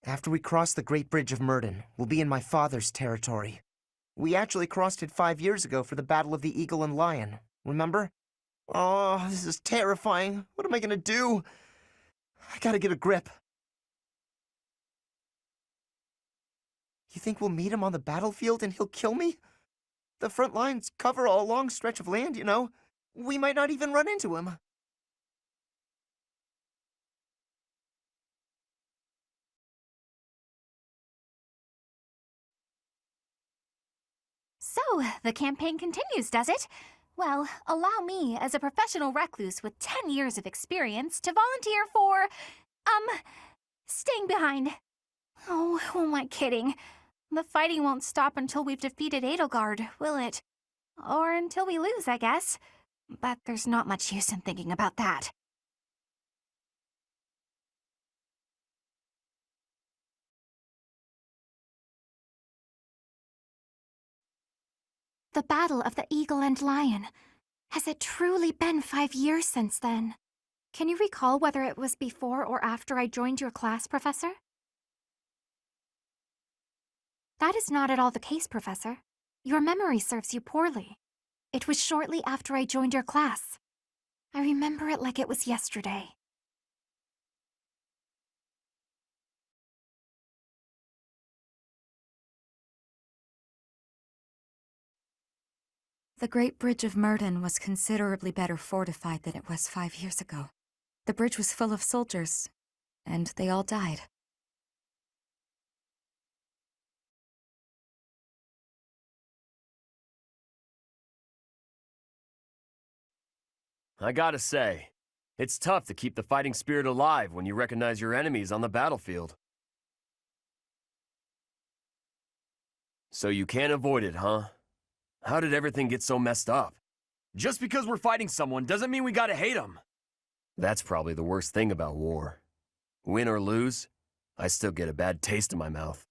After we cross the Great Bridge of Murden, we'll be in my father's territory. We actually crossed it 5 years ago for the Battle of the Eagle and Lion, remember? Oh, this is terrifying. What am I gonna do? I gotta get a grip. You think we'll meet him on the battlefield and he'll kill me? The front lines cover a long stretch of land, you know. We might not even run into him. So, the campaign continues, does it? Well, allow me, as a professional recluse with 10 years of experience, to volunteer for, staying behind. Oh, who am I kidding? The fighting won't stop until we've defeated Edelgard, will it? Or until we lose, I guess. But there's not much use in thinking about that. The Battle of the Eagle and Lion. Has it truly been 5 years since then? Can you recall whether it was before or after I joined your class, Professor? That is not at all the case, Professor. Your memory serves you poorly. It was shortly after I joined your class. I remember it like it was yesterday. The Great Bridge of Murden was considerably better fortified than it was 5 years ago. The bridge was full of soldiers, and they all died. I gotta say, it's tough to keep the fighting spirit alive when you recognize your enemies on the battlefield. So you can't avoid it, huh? How did everything get so messed up? Just because we're fighting someone doesn't mean we gotta hate them. That's probably the worst thing about war. Win or lose, I still get a bad taste in my mouth.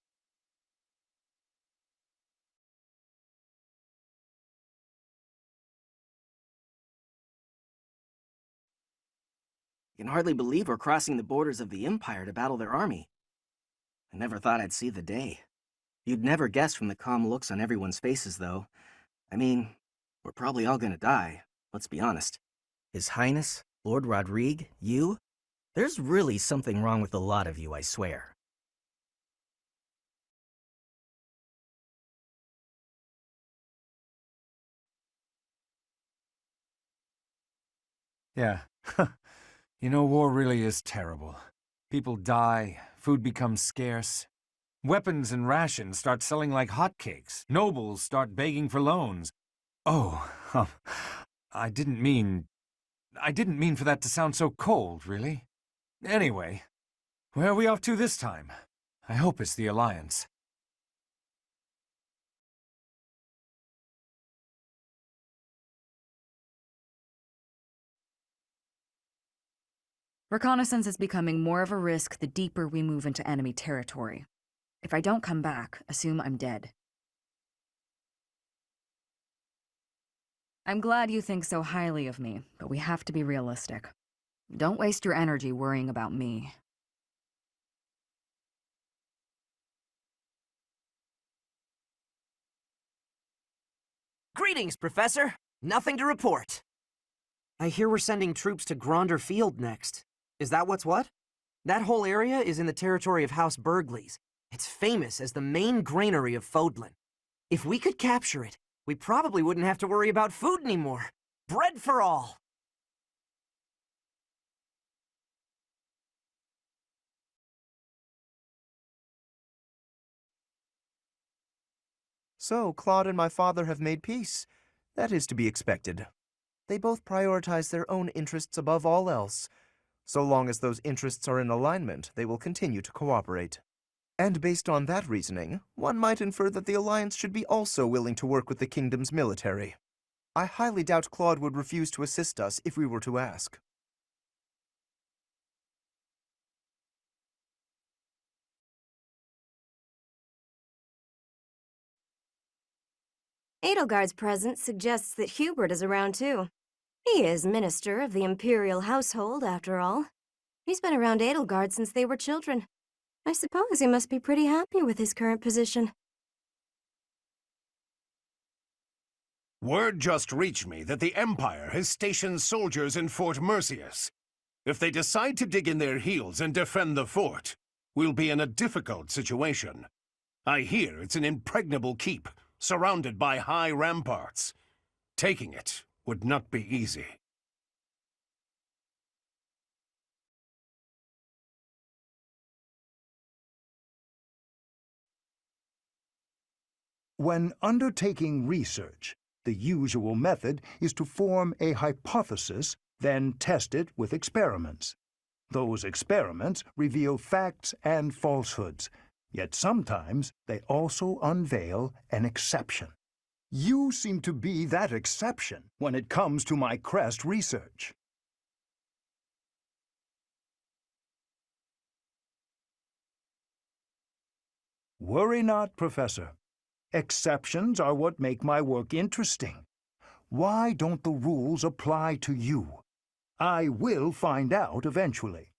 I can hardly believe we're crossing the borders of the Empire to battle their army. I never thought I'd see the day. You'd never guess from the calm looks on everyone's faces, though. I mean, we're probably all gonna die, let's be honest. His Highness, Lord Rodrigue, you? There's really something wrong with a lot of you, I swear. Yeah. You know, war really is terrible. People die, food becomes scarce. Weapons and rations start selling like hotcakes. Nobles start begging for loans. Oh, I didn't mean for that to sound so cold, really. Anyway, where are we off to this time? I hope it's the Alliance. Reconnaissance is becoming more of a risk the deeper we move into enemy territory. If I don't come back, assume I'm dead. I'm glad you think so highly of me, but we have to be realistic. Don't waste your energy worrying about me. Greetings, Professor. Nothing to report. I hear we're sending troops to Gronder Field next. Is that what's what? That whole area is in the territory of House Burgleys. It's famous as the main granary of Fodlan. If we could capture it, we probably wouldn't have to worry about food anymore. Bread for all! So, Claude and my father have made peace. That is to be expected. They both prioritize their own interests above all else. So long as those interests are in alignment, they will continue to cooperate. And based on that reasoning, one might infer that the Alliance should be also willing to work with the Kingdom's military. I highly doubt Claude would refuse to assist us if we were to ask. Edelgard's presence suggests that Hubert is around too. He is Minister of the Imperial Household, after all. He's been around Edelgard since they were children. I suppose he must be pretty happy with his current position. Word just reached me that the Empire has stationed soldiers in Fort Mercius. If they decide to dig in their heels and defend the fort, we'll be in a difficult situation. I hear it's an impregnable keep, surrounded by high ramparts. Taking it would not be easy. When undertaking research, the usual method is to form a hypothesis, then test it with experiments. Those experiments reveal facts and falsehoods, yet sometimes they also unveil an exception. You seem to be that exception when it comes to my crest research. Worry not, Professor. Exceptions are what make my work interesting. Why don't the rules apply to you? I will find out eventually.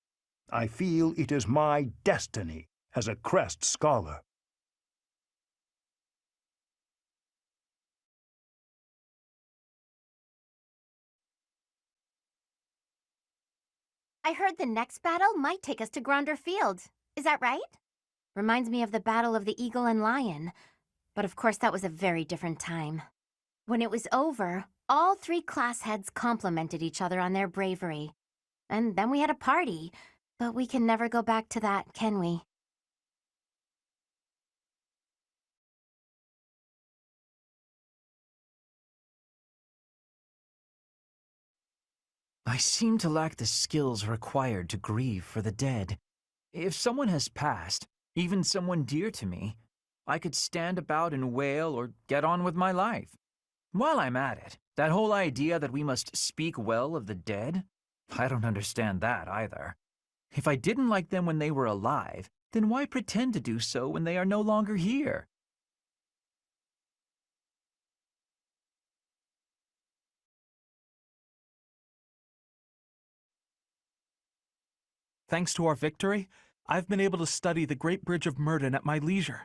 I feel it is my destiny as a crest scholar. I heard the next battle might take us to Gronder Field. Is that right? Reminds me of the Battle of the Eagle and Lion. But of course that was a very different time. When it was over, all 3 class heads complimented each other on their bravery. And then we had a party. But we can never go back to that, can we? I seem to lack the skills required to grieve for the dead. If someone has passed, even someone dear to me, I could stand about and wail or get on with my life. While I'm at it, that whole idea that we must speak well of the dead, I don't understand that either. If I didn't like them when they were alive, then why pretend to do so when they are no longer here? Thanks to our victory, I've been able to study the Great Bridge of Myrden at my leisure.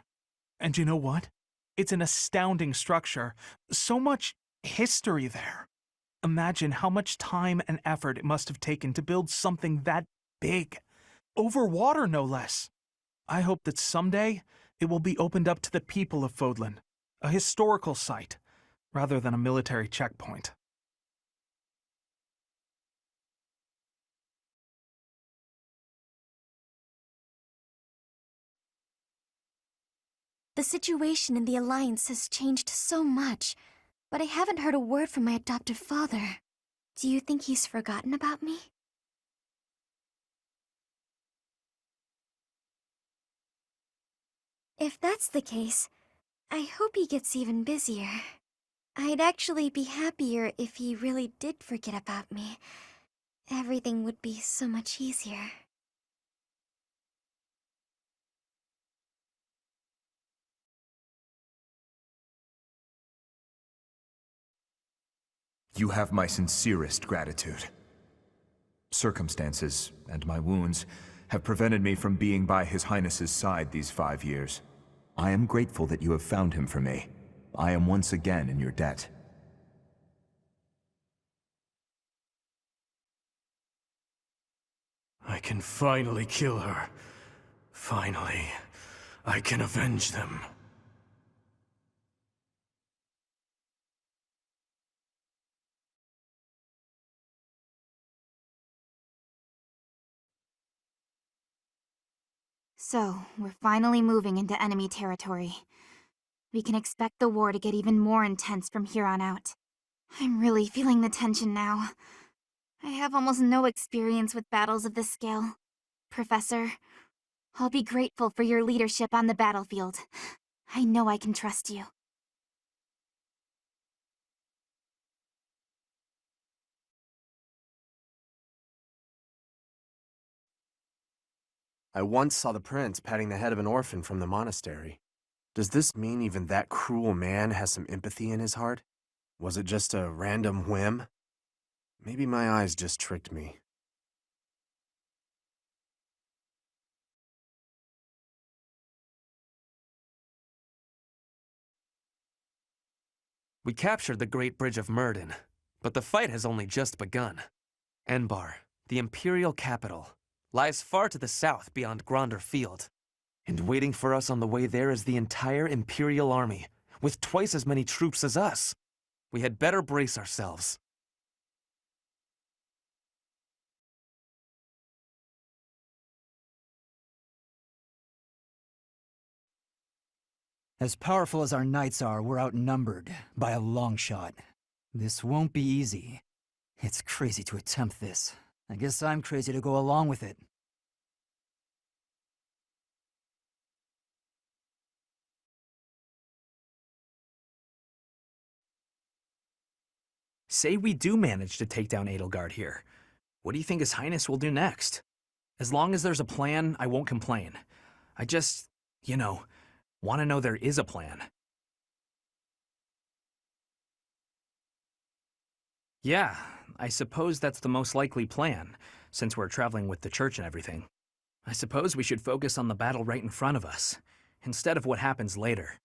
And you know what? It's an astounding structure. So much history there. Imagine how much time and effort it must have taken to build something that big. Over water, no less. I hope that someday it will be opened up to the people of Fodlan, a historical site, rather than a military checkpoint. The situation in the Alliance has changed so much, but I haven't heard a word from my adoptive father. Do you think he's forgotten about me? If that's the case, I hope he gets even busier. I'd actually be happier if he really did forget about me. Everything would be so much easier. You have my sincerest gratitude. Circumstances and my wounds have prevented me from being by His Highness's side these 5 years. I am grateful that you have found him for me. I am once again in your debt. I can finally kill her. Finally, I can avenge them. So, we're finally moving into enemy territory. We can expect the war to get even more intense from here on out. I'm really feeling the tension now. I have almost no experience with battles of this scale. Professor, I'll be grateful for your leadership on the battlefield. I know I can trust you. I once saw the prince patting the head of an orphan from the monastery. Does this mean even that cruel man has some empathy in his heart? Was it just a random whim? Maybe my eyes just tricked me. We captured the Great Bridge of Myrden, but the fight has only just begun. Enbar, the Imperial capital, lies far to the south beyond Gronder Field. And waiting for us on the way there is the entire Imperial army, with twice as many troops as us. We had better brace ourselves. As powerful as our knights are, we're outnumbered by a long shot. This won't be easy. It's crazy to attempt this. I guess I'm crazy to go along with it. Say we do manage to take down Edelgard here. What do you think His Highness will do next? As long as there's a plan, I won't complain. I just, want to know there is a plan. Yeah, I suppose that's the most likely plan, since we're traveling with the church and everything. I suppose we should focus on the battle right in front of us, instead of what happens later.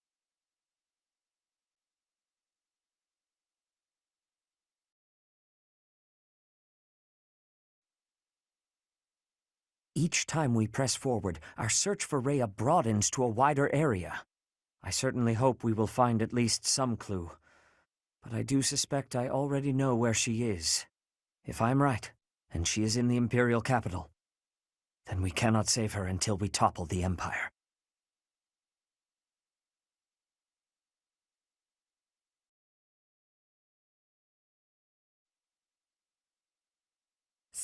Each time we press forward, our search for Rhea broadens to a wider area. I certainly hope we will find at least some clue. But I do suspect I already know where she is. If I'm right, and she is in the Imperial capital, then we cannot save her until we topple the Empire.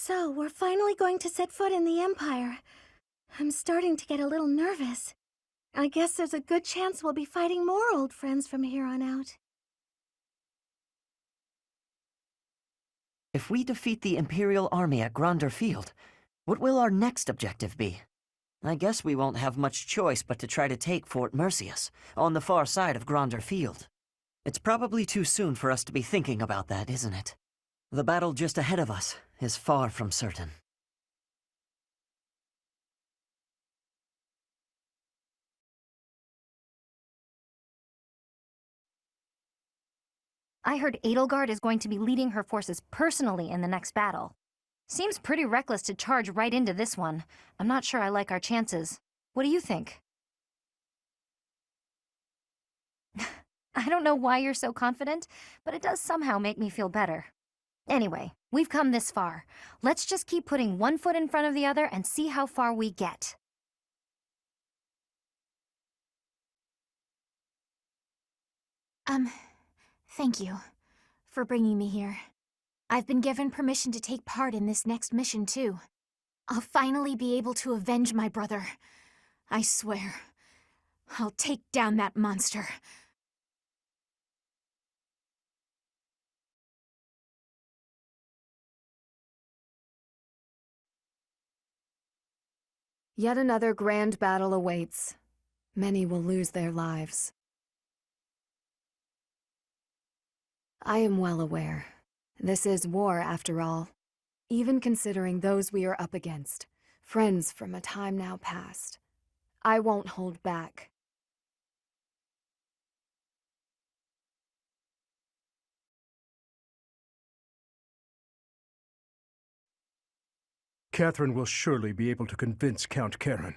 So, we're finally going to set foot in the Empire. I'm starting to get a little nervous. I guess there's a good chance we'll be fighting more old friends from here on out. If we defeat the Imperial army at Gronder Field, what will our next objective be? I guess we won't have much choice but to try to take Fort Mercius, on the far side of Gronder Field. It's probably too soon for us to be thinking about that, isn't it? The battle just ahead of us is far from certain. I heard Edelgard is going to be leading her forces personally in the next battle. Seems pretty reckless to charge right into this one. I'm not sure I like our chances. What do you think? I don't know why you're so confident, but it does somehow make me feel better. Anyway, we've come this far. Let's just keep putting one foot in front of the other and see how far we get. Thank you for bringing me here. I've been given permission to take part in this next mission, too. I'll finally be able to avenge my brother. I swear. I'll take down that monster. Yet another grand battle awaits. Many will lose their lives. I am well aware. This is war, after all. Even considering those we are up against, friends from a time now past. I won't hold back. Catherine will surely be able to convince Count Karen.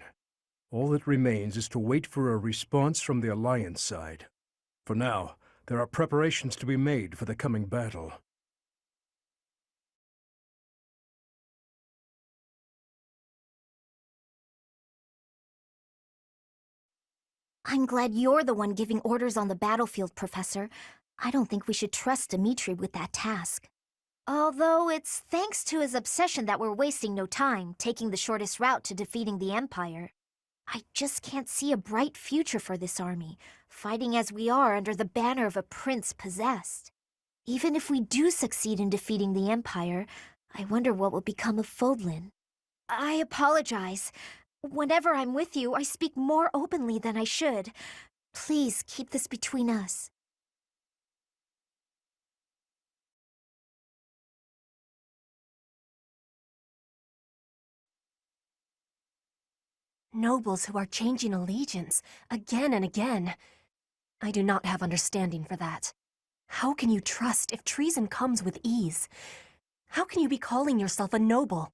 All that remains is to wait for a response from the Alliance side. For now, there are preparations to be made for the coming battle. I'm glad you're the one giving orders on the battlefield, Professor. I don't think we should trust Dimitri with that task. Although it's thanks to his obsession that we're wasting no time, taking the shortest route to defeating the Empire. I just can't see a bright future for this army, fighting as we are under the banner of a prince possessed. Even if we do succeed in defeating the Empire, I wonder what will become of Fodlan. I apologize. Whenever I'm with you, I speak more openly than I should. Please keep this between us. Nobles who are changing allegiance again and again. I do not have understanding for that. How can you trust if treason comes with ease? How can you be calling yourself a noble?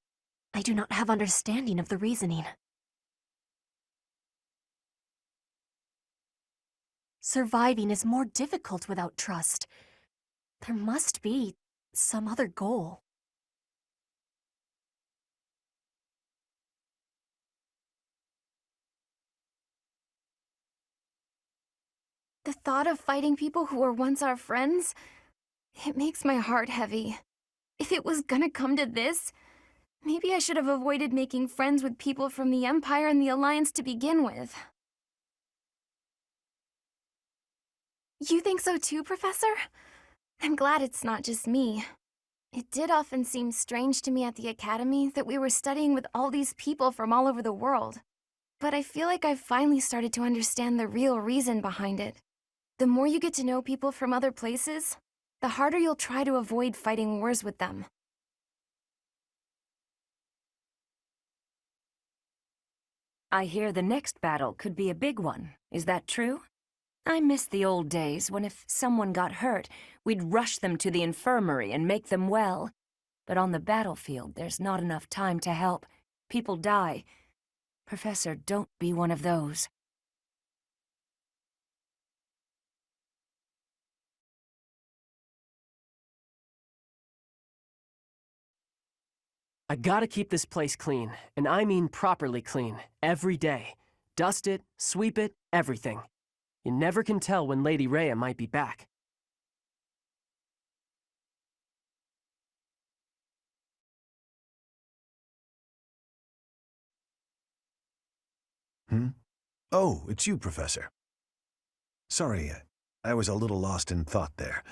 I do not have understanding of the reasoning. Surviving is more difficult without trust. There must be some other goal. The thought of fighting people who were once our friends, it makes my heart heavy. If it was gonna come to this, maybe I should have avoided making friends with people from the Empire and the Alliance to begin with. You think so too, Professor? I'm glad it's not just me. It did often seem strange to me at the Academy that we were studying with all these people from all over the world. But I feel like I've finally started to understand the real reason behind it. The more you get to know people from other places, the harder you'll try to avoid fighting wars with them. I hear the next battle could be a big one. Is that true? I miss the old days when if someone got hurt, we'd rush them to the infirmary and make them well. But on the battlefield, there's not enough time to help. People die. Professor, don't be one of those. I gotta keep this place clean, and I mean properly clean, every day. Dust it, sweep it, everything. You never can tell when Lady Rhea might be back. Oh, it's you, Professor. Sorry, I was a little lost in thought there,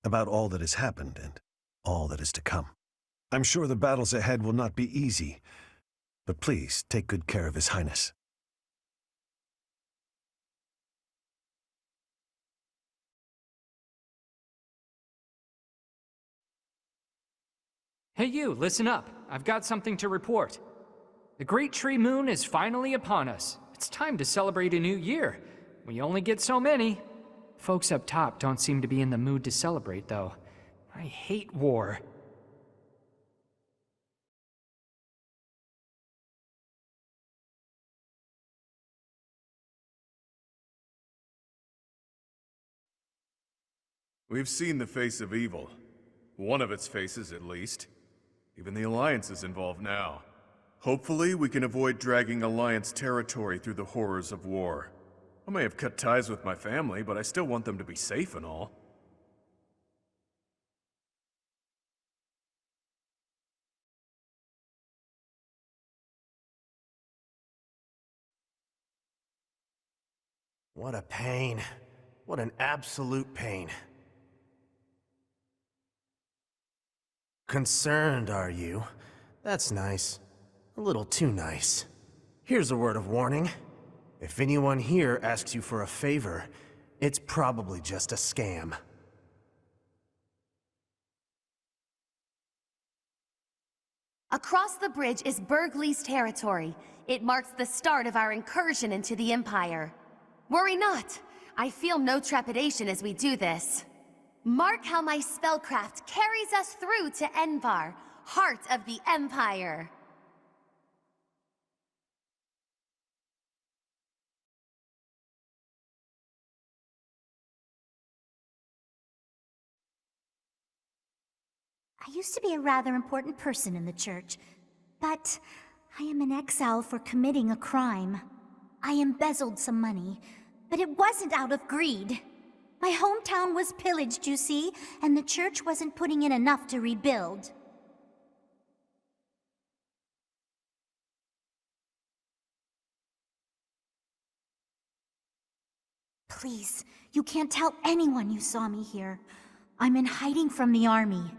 about all that has happened and all that is to come. I'm sure the battles ahead will not be easy, but please take good care of His Highness. Hey you, listen up. I've got something to report. The Great Tree Moon is finally upon us. It's time to celebrate a new year. We only get so many. Folks up top don't seem to be in the mood to celebrate, though. I hate war. We've seen the face of evil. One of its faces, at least. Even the Alliance is involved now. Hopefully, we can avoid dragging Alliance territory through the horrors of war. I may have cut ties with my family, but I still want them to be safe and all. What a pain. What an absolute pain. Concerned, are you? That's nice. A little too nice. Here's a word of warning. If anyone here asks you for a favor, it's probably just a scam. Across the bridge is Burgley's territory. It marks the start of our incursion into the Empire. Worry not. I feel no trepidation as we do this. Mark how my spellcraft carries us through to Envar, heart of the Empire. I used to be a rather important person in the church, but I am in exile for committing a crime. I embezzled some money, but it wasn't out of greed. My hometown was pillaged, you see, and the church wasn't putting in enough to rebuild. Please, you can't tell anyone you saw me here. I'm in hiding from the army.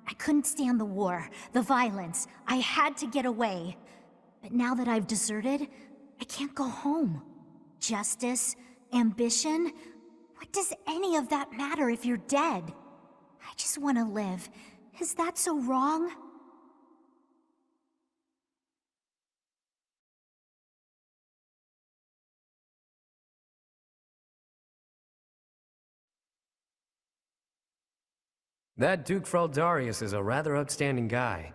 I couldn't stand the war, the violence. I had to get away. But now that I've deserted, I can't go home. Justice, ambition, what does any of that matter if you're dead? I just want to live. Is that so wrong? That Duke Fraldarius is a rather upstanding guy.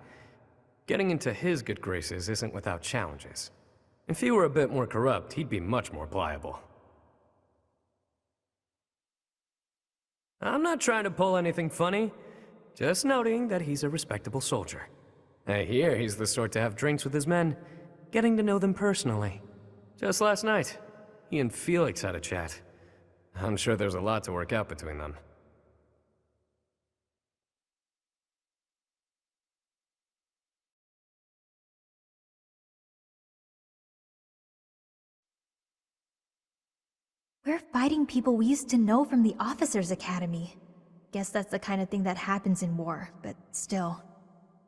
Getting into his good graces isn't without challenges. If he were a bit more corrupt, he'd be much more pliable. I'm not trying to pull anything funny, just noting that he's a respectable soldier. I hear he's the sort to have drinks with his men, getting to know them personally. Just last night, he and Felix had a chat. I'm sure there's a lot to work out between them. We're fighting people we used to know from the Officers' Academy. Guess that's the kind of thing that happens in war, but still,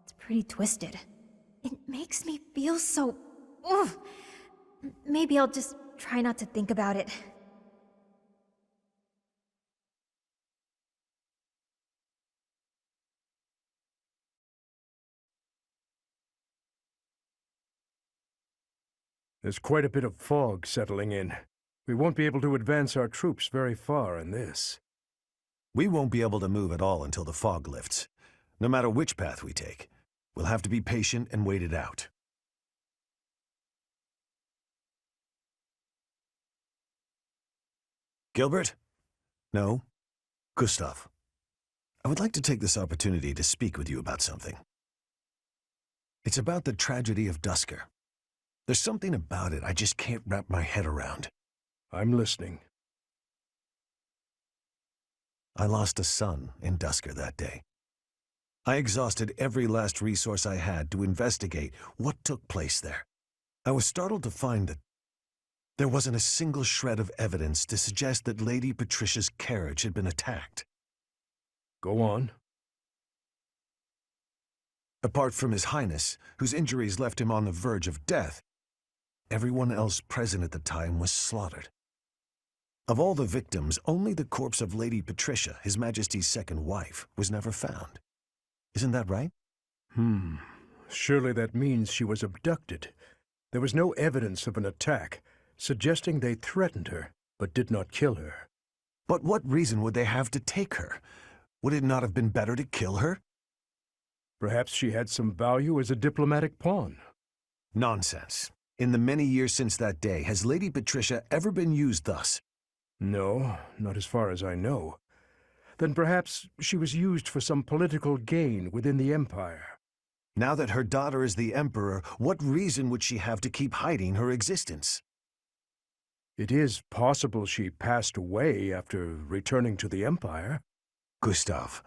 it's pretty twisted. It makes me feel so... Ugh. Maybe I'll just try not to think about it. There's quite a bit of fog settling in. We won't be able to advance our troops very far in this. We won't be able to move at all until the fog lifts. No matter which path we take, we'll have to be patient and wait it out. Gilbert? No? Gustav. I would like to take this opportunity to speak with you about something. It's about the tragedy of Dusker. There's something about it I just can't wrap my head around. I'm listening. I lost a son in Dusker that day. I exhausted every last resource I had to investigate what took place there. I was startled to find that there wasn't a single shred of evidence to suggest that Lady Patricia's carriage had been attacked. Go on. Apart from His Highness, whose injuries left him on the verge of death, everyone else present at the time was slaughtered. Of all the victims, only the corpse of Lady Patricia, His Majesty's second wife, was never found. Isn't that right? Surely that means she was abducted. There was no evidence of an attack, suggesting they threatened her, but did not kill her. But what reason would they have to take her? Would it not have been better to kill her? Perhaps she had some value as a diplomatic pawn. Nonsense. In the many years since that day, has Lady Patricia ever been used thus? No, not as far as I know. Then perhaps she was used for some political gain within the Empire. Now that her daughter is the Emperor, what reason would she have to keep hiding her existence? It is possible she passed away after returning to the Empire. Gustav,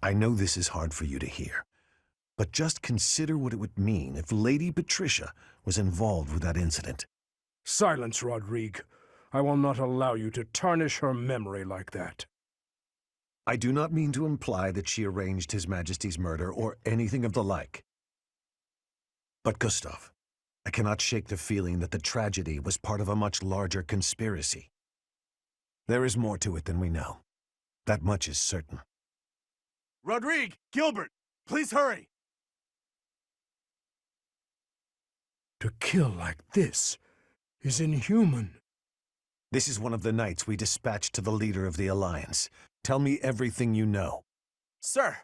I know this is hard for you to hear, but just consider what it would mean if Lady Patricia was involved with that incident. Silence, Rodrigue. I will not allow you to tarnish her memory like that. I do not mean to imply that she arranged His Majesty's murder or anything of the like. But Gustav, I cannot shake the feeling that the tragedy was part of a much larger conspiracy. There is more to it than we know. That much is certain. Rodrigue! Gilbert! Please hurry! To kill like this is inhuman. This is one of the knights we dispatched to the leader of the Alliance. Tell me everything you know. Sir,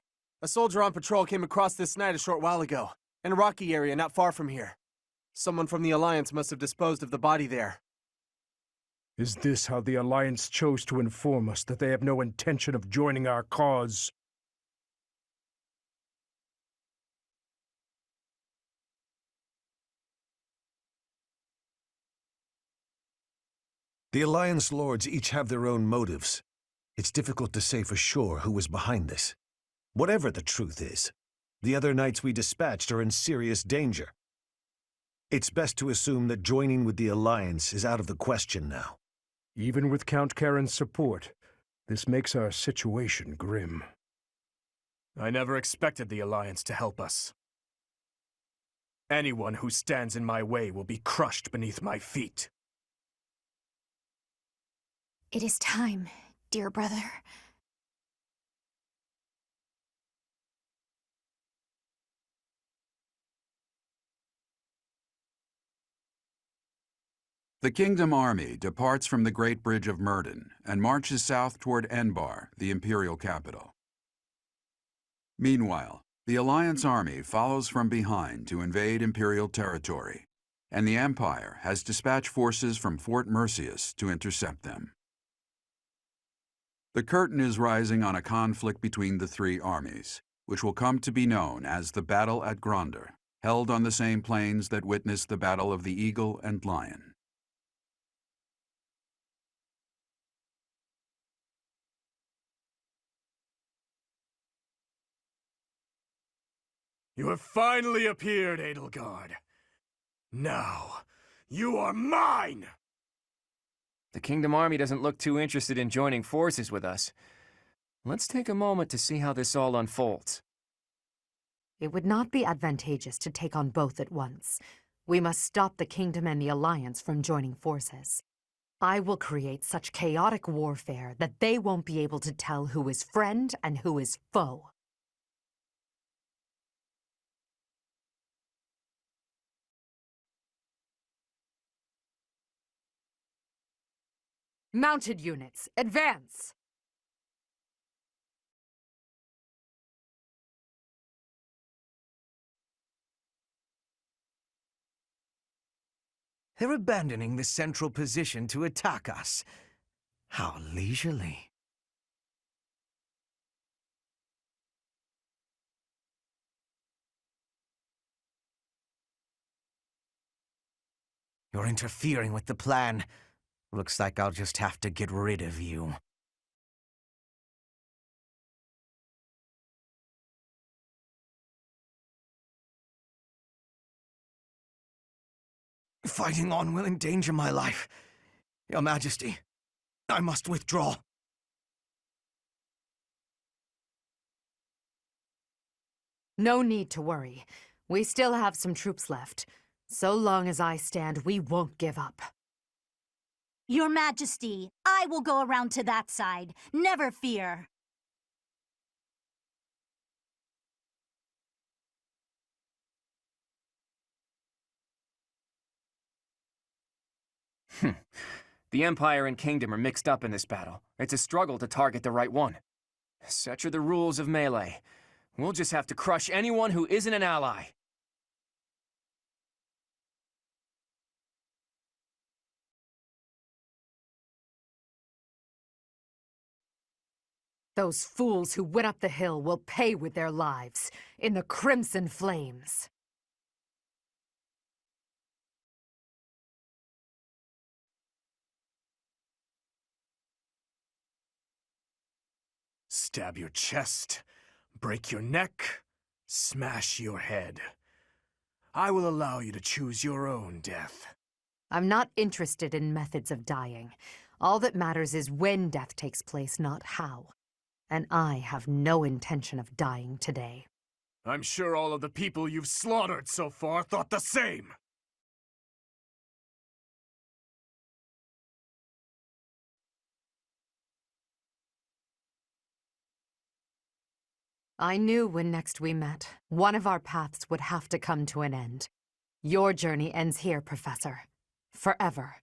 a soldier on patrol came across this night a short while ago, in a rocky area not far from here. Someone from the Alliance must have disposed of the body there. Is this how the Alliance chose to inform us that they have no intention of joining our cause? The Alliance lords each have their own motives. It's difficult to say for sure who was behind this. Whatever the truth is, the other knights we dispatched are in serious danger. It's best to assume that joining with the Alliance is out of the question now. Even with Count Karen's support, this makes our situation grim. I never expected the Alliance to help us. Anyone who stands in my way will be crushed beneath my feet. It is time, dear brother. The Kingdom Army departs from the Great Bridge of Murden and marches south toward Enbar, the imperial capital. Meanwhile, the Alliance army follows from behind to invade Imperial territory, and the Empire has dispatched forces from Fort Mercius to intercept them. The curtain is rising on a conflict between the three armies, which will come to be known as the Battle at Gronder, held on the same plains that witnessed the Battle of the Eagle and Lion. You have finally appeared, Edelgard. Now, you are mine! The Kingdom Army doesn't look too interested in joining forces with us. Let's take a moment to see how this all unfolds. It would not be advantageous to take on both at once. We must stop the Kingdom and the Alliance from joining forces. I will create such chaotic warfare that they won't be able to tell who is friend and who is foe. Mounted units, advance! They're abandoning the central position to attack us. How leisurely. You're interfering with the plan. Looks like I'll just have to get rid of you. Fighting on will endanger my life. Your Majesty, I must withdraw. No need to worry. We still have some troops left. So long as I stand, we won't give up. Your Majesty, I will go around to that side. Never fear. The Empire and Kingdom are mixed up in this battle. It's a struggle to target the right one. Such are the rules of melee. We'll just have to crush anyone who isn't an ally. Those fools who went up the hill will pay with their lives, in the crimson flames. Stab your chest, break your neck, smash your head. I will allow you to choose your own death. I'm not interested in methods of dying. All that matters is when death takes place, not how. And I have no intention of dying today. I'm sure all of the people you've slaughtered so far thought the same. I knew when next we met, one of our paths would have to come to an end. Your journey ends here, Professor. Forever.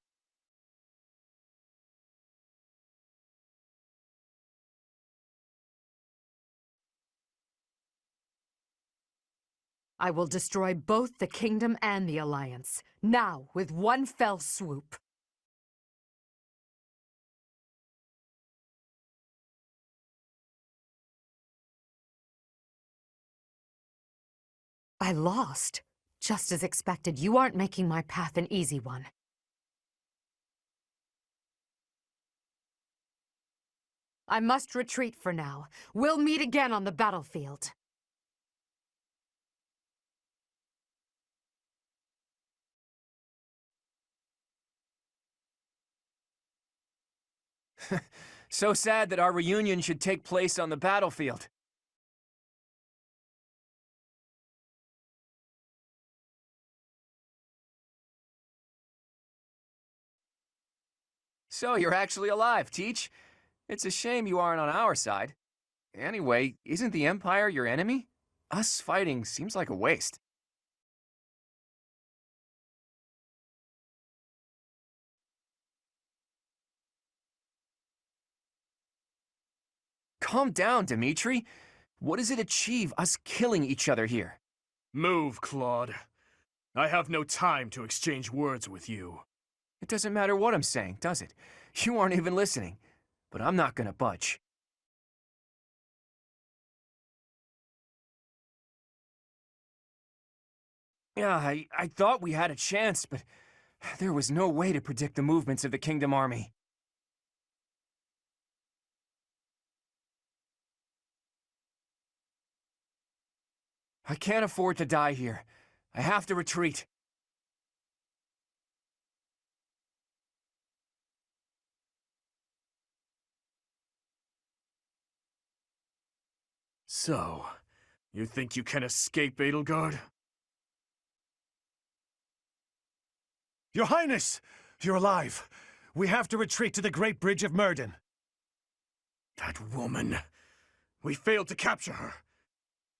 I will destroy both the Kingdom and the Alliance, now with one fell swoop. I lost. Just as expected, you aren't making my path an easy one. I must retreat for now. We'll meet again on the battlefield. So sad that our reunion should take place on the battlefield. So you're actually alive, Teach. It's a shame you aren't on our side. Anyway, isn't the Empire your enemy? Us fighting seems like a waste. Calm down, Dimitri. What does it achieve, us killing each other here? Move, Claude. I have no time to exchange words with you. It doesn't matter what I'm saying, does it? You aren't even listening. But I'm not gonna budge. Yeah, I thought we had a chance, but there was no way to predict the movements of the Kingdom Army. I can't afford to die here. I have to retreat. So, you think you can escape, Edelgard? Your Highness! You're alive. We have to retreat to the Great Bridge of Myrden. That woman. We failed to capture her.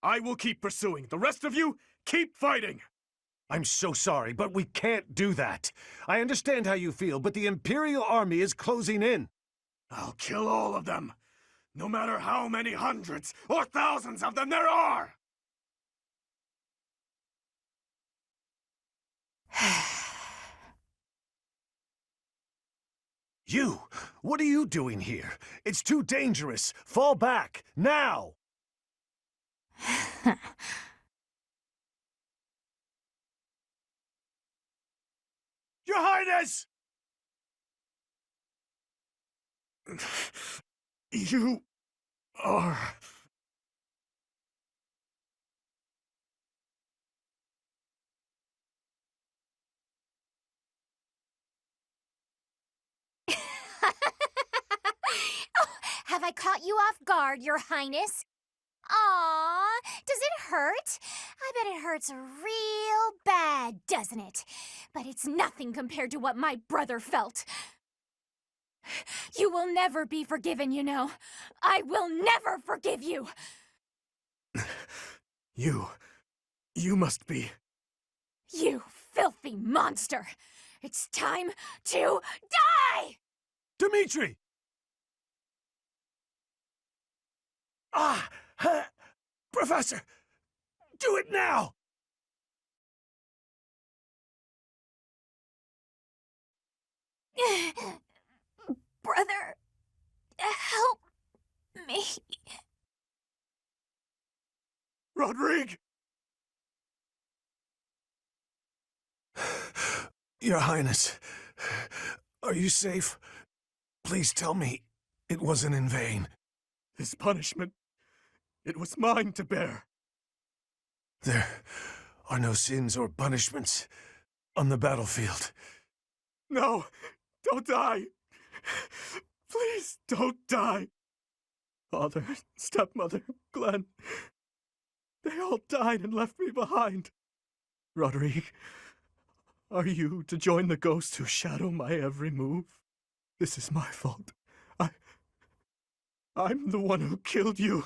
I will keep pursuing. The rest of you, keep fighting! I'm so sorry, but we can't do that. I understand how you feel, but the Imperial Army is closing in. I'll kill all of them, no matter how many hundreds or thousands of them there are! You! What are you doing here? It's too dangerous. Fall back, now! Your Highness! You are... Have I caught you off guard, Your Highness? Aww, does it hurt? I bet it hurts real bad, doesn't it? But it's nothing compared to what my brother felt. You will never be forgiven, you know. I will never forgive you. You must be... You filthy monster. It's time to die! Dimitri! Ah! Professor! Do it now! Brother, help me. Rodrigue! Your Highness, are you safe? Please tell me it wasn't in vain. This punishment, it was mine to bear. There are no sins or punishments on the battlefield. No, don't die. Please don't die. Father, stepmother, Glenn, they all died and left me behind. Rodrigue, are you to join the ghosts who shadow my every move? This is my fault. I'm the one who killed you,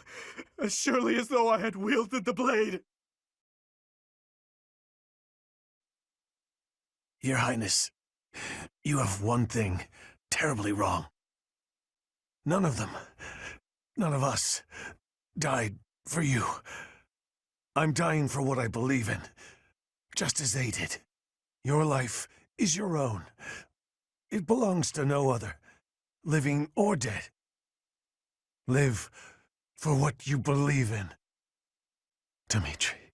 as surely as though I had wielded the blade. Your Highness, you have one thing terribly wrong. None of them, none of us, died for you. I'm dying for what I believe in, just as they did. Your life is your own. It belongs to no other, living or dead. Live for what you believe in. Dimitri,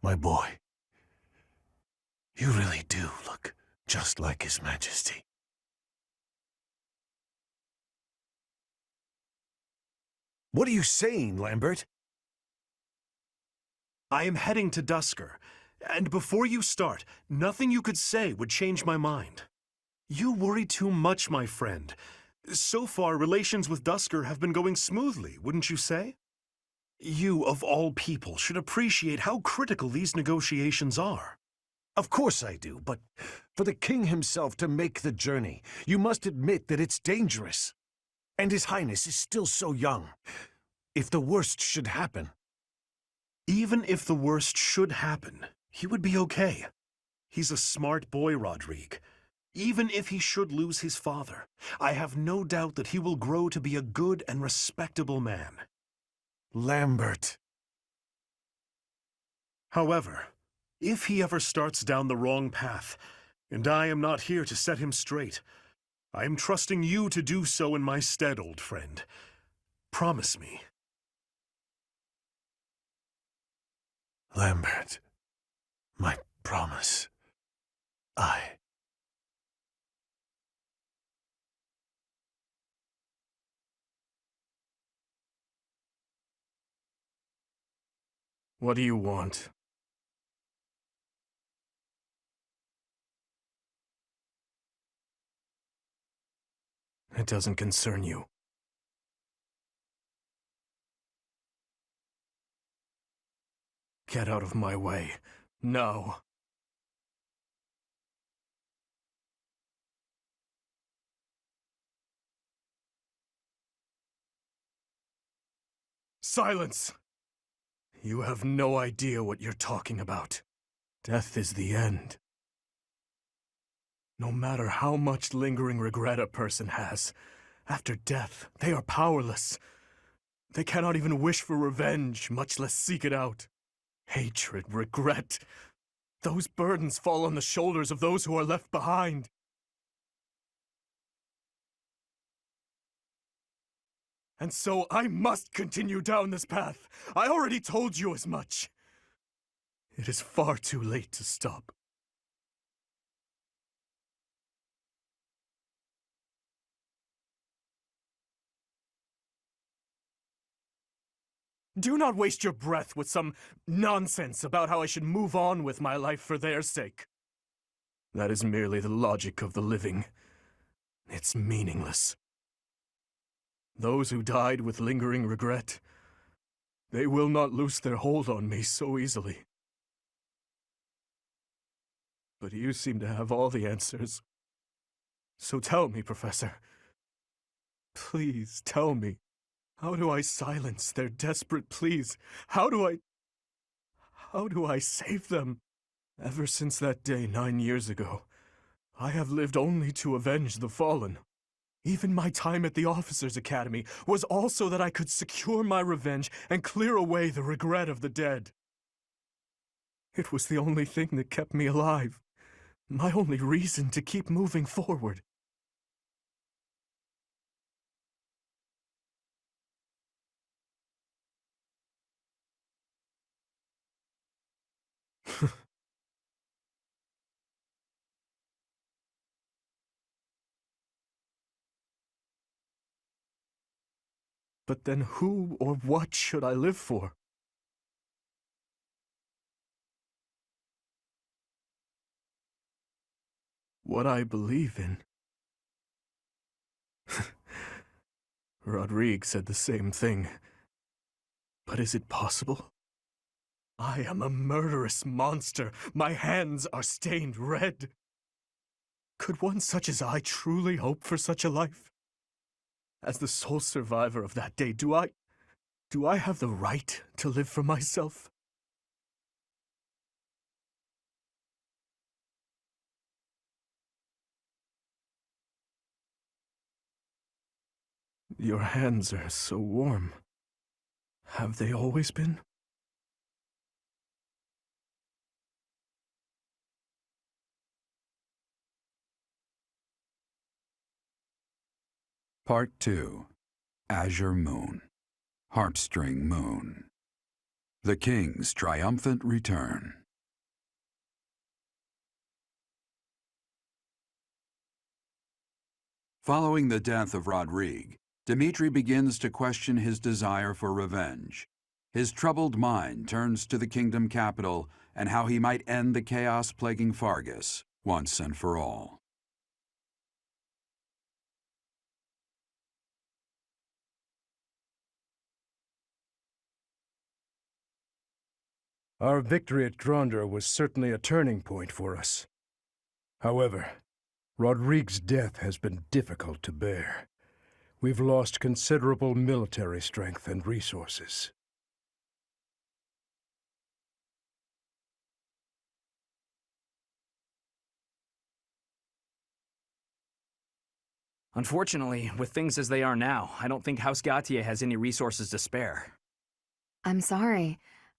my boy, you really do look just like His Majesty. What are you saying, Lambert? I am heading to Dusker, and before you start, nothing you could say would change my mind. You worry too much, my friend. So far, relations with Dusker have been going smoothly, wouldn't you say? You, of all people, should appreciate how critical these negotiations are. Of course I do, but for the king himself to make the journey, you must admit that it's dangerous. And His Highness is still so young. If the worst should happen... Even if the worst should happen, he would be okay. He's a smart boy, Rodrigue. Even if he should lose his father, I have no doubt that he will grow to be a good and respectable man. Lambert... However, if he ever starts down the wrong path, and I am not here to set him straight, I am trusting you to do so in my stead, old friend. Promise me. Lambert, my promise. What do you want? It doesn't concern you. Get out of my way. No. Silence! You have no idea what you're talking about. Death is the end. No matter how much lingering regret a person has, after death, they are powerless. They cannot even wish for revenge, much less seek it out. Hatred, regret, those burdens fall on the shoulders of those who are left behind. And so I must continue down this path. I already told you as much. It is far too late to stop. Do not waste your breath with some nonsense about how I should move on with my life for their sake. That is merely the logic of the living. It's meaningless. Those who died with lingering regret, they will not loose their hold on me so easily. But you seem to have all the answers. So tell me, Professor. Please tell me. How do I silence their desperate pleas? How do I save them? Ever since that day 9 years ago, I have lived only to avenge the fallen. Even my time at the Officers' Academy was also that I could secure my revenge and clear away the regret of the dead. It was the only thing that kept me alive, my only reason to keep moving forward. But then who or what should I live for? What I believe in. Rodrigue said the same thing. But is it possible? I am a murderous monster. My hands are stained red. Could one such as I truly hope for such a life? As the sole survivor of that day, do I have the right to live for myself? Your hands are so warm. Have they always been? Part 2. Azure Moon. Heartstring Moon. The King's Triumphant Return. Following the death of Rodrigue, Dmitri begins to question his desire for revenge. His troubled mind turns to the kingdom capital and how he might end the chaos plaguing Fargus once and for all. Our victory at Gronder was certainly a turning point for us. However, Rodrigue's death has been difficult to bear. We've lost considerable military strength and resources. Unfortunately, with things as they are now, I don't think House Gautier has any resources to spare. I'm sorry.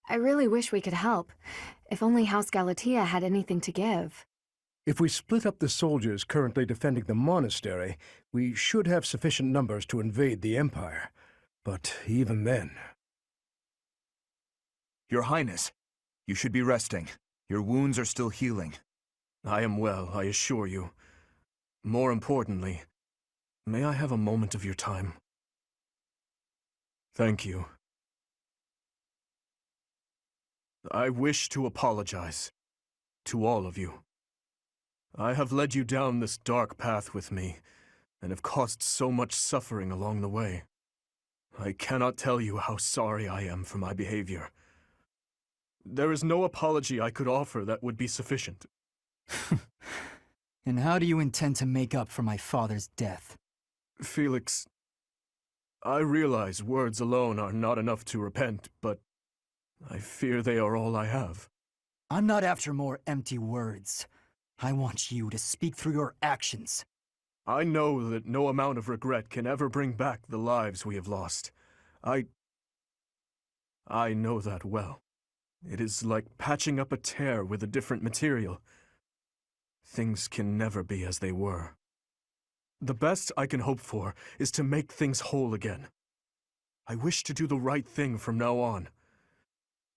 I really wish we could help. If only House Galatea had anything to give. If we split up the soldiers currently defending the monastery, we should have sufficient numbers to invade the Empire. But even then... Your Highness, you should be resting. Your wounds are still healing. I am well, I assure you. More importantly, may I have a moment of your time? Thank you. I wish to apologize to all of you. I have led you down this dark path with me, and have caused so much suffering along the way. I cannot tell you how sorry I am for my behavior. There is no apology I could offer that would be sufficient. And how do you intend to make up for my father's death? Felix, I realize words alone are not enough to repent, but I fear they are all I have. I'm not after more empty words. I want you to speak through your actions. I know that no amount of regret can ever bring back the lives we have lost. I know that well. It is like patching up a tear with a different material. Things can never be as they were. The best I can hope for is to make things whole again. I wish to do the right thing from now on.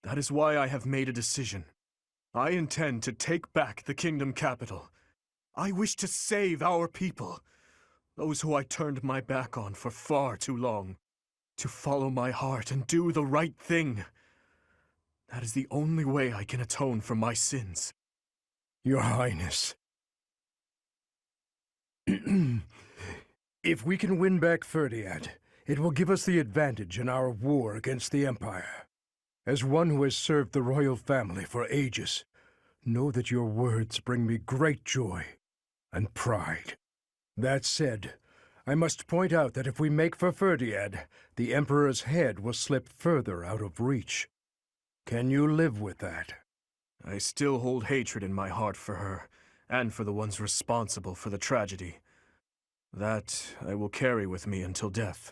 That is why I have made a decision. I intend to take back the kingdom capital. I wish to save our people, those who I turned my back on for far too long. To follow my heart and do the right thing. That is the only way I can atone for my sins. Your Highness. If we can win back Ferdiad, it will give us the advantage in our war against the Empire. As one who has served the royal family for ages, know that your words bring me great joy and pride. That said, I must point out that if we make for Ferdiad, the Emperor's head will slip further out of reach. Can you live with that? I still hold hatred in my heart for her, and for the ones responsible for the tragedy. That I will carry with me until death.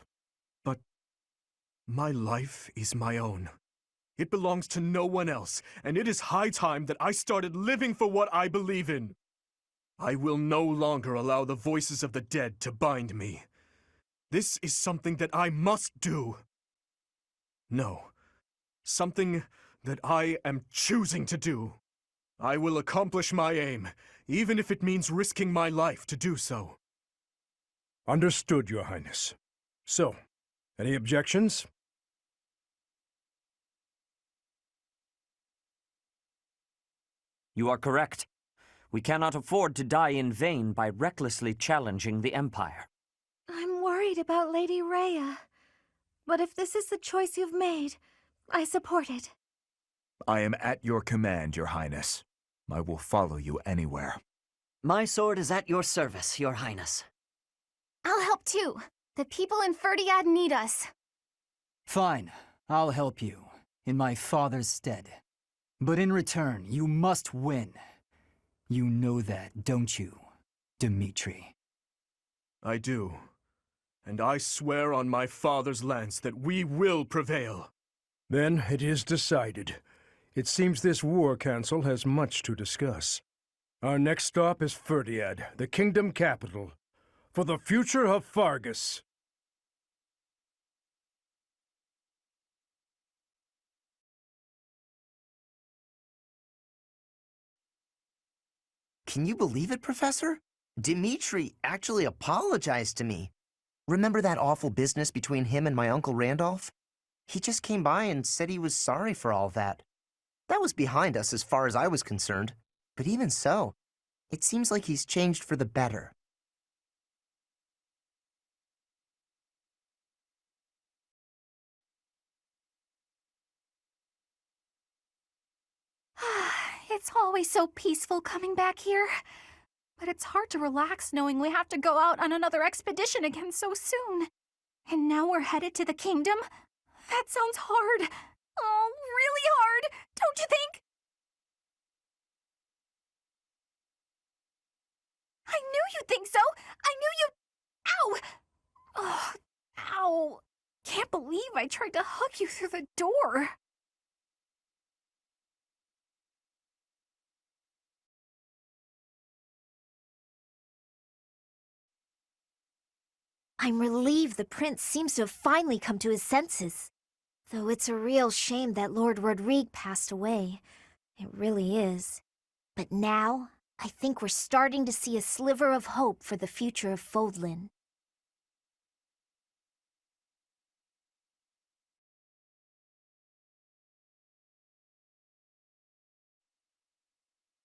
But my life is my own. It belongs to no one else, and it is high time that I started living for what I believe in. I will no longer allow the voices of the dead to bind me. This is something that I must do. No, something that I am choosing to do. I will accomplish my aim, even if it means risking my life to do so. Understood, Your Highness. So, any objections? You are correct. We cannot afford to die in vain by recklessly challenging the Empire. I'm worried about Lady Rhea. But if this is the choice you've made, I support it. I am at your command, Your Highness. I will follow you anywhere. My sword is at your service, Your Highness. I'll help too. The people in Ferdiad need us. Fine, I'll help you, in my father's stead. But in return, you must win. You know that, don't you, Dimitri? I do. And I swear on my father's lance that we will prevail. Then it is decided. It seems this war council has much to discuss. Our next stop is Ferdiad, the kingdom capital, for the future of Fargus. Can you believe it, Professor? Dimitri actually apologized to me. Remember that awful business between him and my Uncle Randolph? He just came by and said he was sorry for all that. That was behind us as far as I was concerned. But even so, it seems like he's changed for the better. It's always so peaceful coming back here. But it's hard to relax knowing we have to go out on another expedition again so soon. And now we're headed to the kingdom? That sounds hard. Oh, really hard, don't you think? I knew you'd think so. I knew you'd... Ow! Oh, ow. Can't believe I tried to hook you through the door. I'm relieved the prince seems to have finally come to his senses. Though it's a real shame that Lord Rodrigue passed away. It really is. But now, I think we're starting to see a sliver of hope for the future of Fodlan.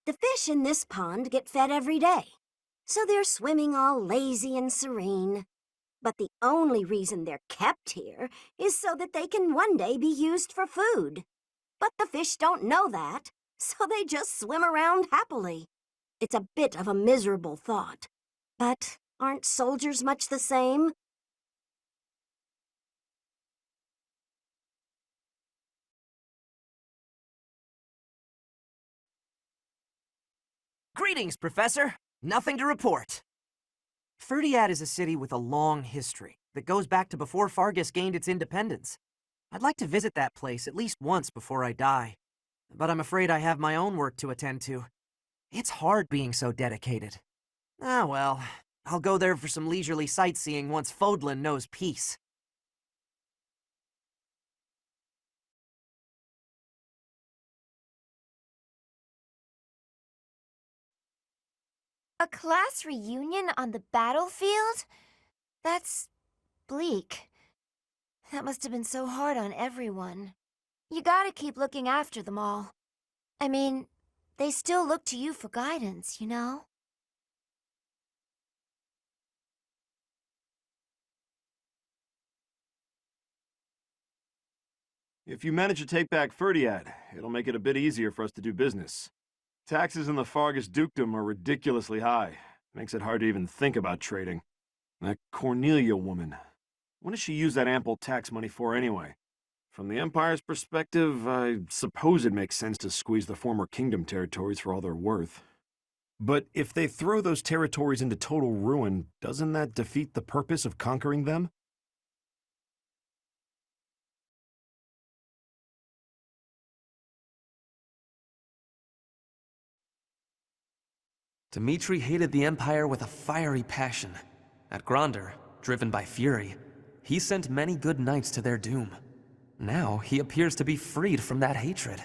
The fish in this pond get fed every day, so they're swimming all lazy and serene. But the only reason they're kept here is so that they can one day be used for food. But the fish don't know that, so they just swim around happily. It's a bit of a miserable thought. But aren't soldiers much the same? Greetings, Professor. Nothing to report. Ferdiad is a city with a long history that goes back to before Fargus gained its independence. I'd like to visit that place at least once before I die, but I'm afraid I have my own work to attend to. It's hard being so dedicated. Ah, well, I'll go there for some leisurely sightseeing once Fodlan knows peace. A class reunion on the battlefield? That's bleak. That must have been so hard on everyone. You gotta keep looking after them all. I mean, they still look to you for guidance, you know? If you manage to take back Ferdiad, it'll make it a bit easier for us to do business. Taxes in the Fargus dukedom are ridiculously high. Makes it hard to even think about trading. That Cornelia woman. What does she use that ample tax money for anyway? From the Empire's perspective, I suppose it makes sense to squeeze the former kingdom territories for all they're worth. But if they throw those territories into total ruin, doesn't that defeat the purpose of conquering them? Dmitri hated the Empire with a fiery passion. At Gronder, driven by fury, he sent many good knights to their doom. Now he appears to be freed from that hatred.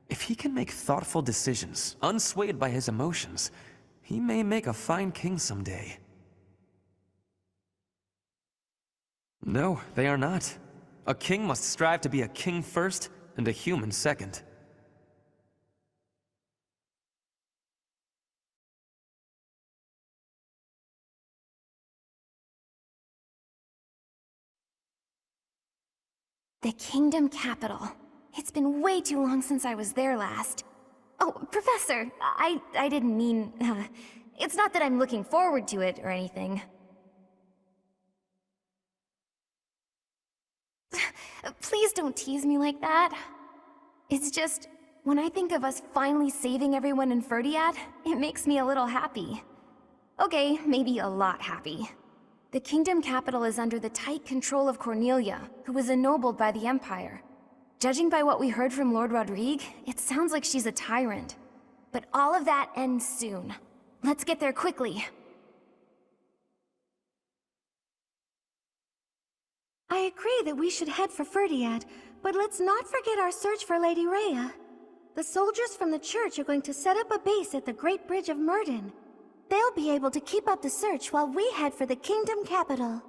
If he can make thoughtful decisions, unswayed by his emotions, he may make a fine king someday. No, they are not. A king must strive to be a king first and a human second. The kingdom capital. It's been way too long since I was there last. Oh, Professor, I didn't mean... it's not that I'm looking forward to it or anything. Please don't tease me like that. It's just, when I think of us finally saving everyone in Ferdiad, it makes me a little happy. Okay, maybe a lot happy. The kingdom capital is under the tight control of Cornelia, who was ennobled by the Empire. Judging by what we heard from Lord Rodrigue, it sounds like she's a tyrant. But all of that ends soon. Let's get there quickly. I agree that we should head for Ferdiad, but let's not forget our search for Lady Rhea. The soldiers from the church are going to set up a base at the Great Bridge of Myrden. They'll be able to keep up the search while we head for the kingdom capital.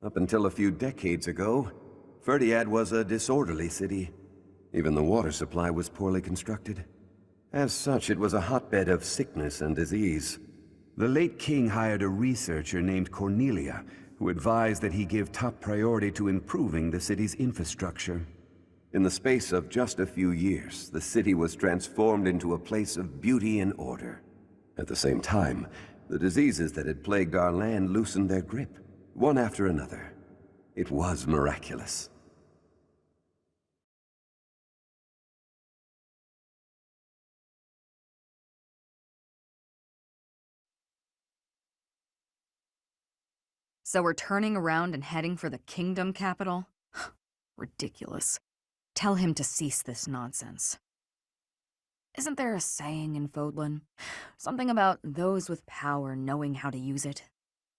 Up until a few decades ago, Ferdiad was a disorderly city. Even the water supply was poorly constructed. As such, it was a hotbed of sickness and disease. The late king hired a researcher named Cornelia, who advised that he give top priority to improving the city's infrastructure. In the space of just a few years, the city was transformed into a place of beauty and order. At the same time, the diseases that had plagued our land loosened their grip, one after another. It was miraculous. So we're turning around and heading for the kingdom capital? Ridiculous. Tell him to cease this nonsense. Isn't there a saying in Fodlan? Something about those with power knowing how to use it?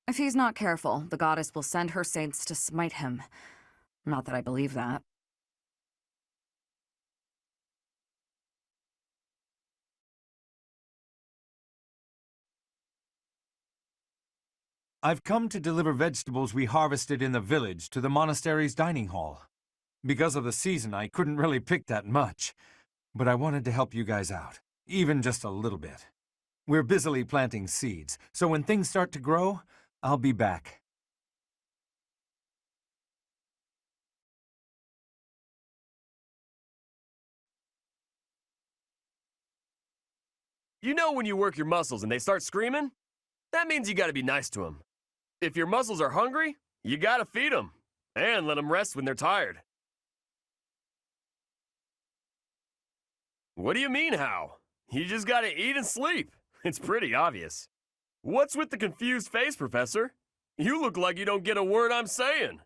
If he's not careful, the goddess will send her saints to smite him. Not that I believe that. I've come to deliver vegetables we harvested in the village to the monastery's dining hall. Because of the season, I couldn't really pick that much, but I wanted to help you guys out, even just a little bit. We're busily planting seeds, so when things start to grow, I'll be back. You know when you work your muscles and they start screaming? That means you gotta be nice to them. If your muscles are hungry, you gotta feed them. And let them rest when they're tired. What do you mean, how? You just gotta eat and sleep. It's pretty obvious. What's with the confused face, Professor? You look like you don't get a word I'm saying.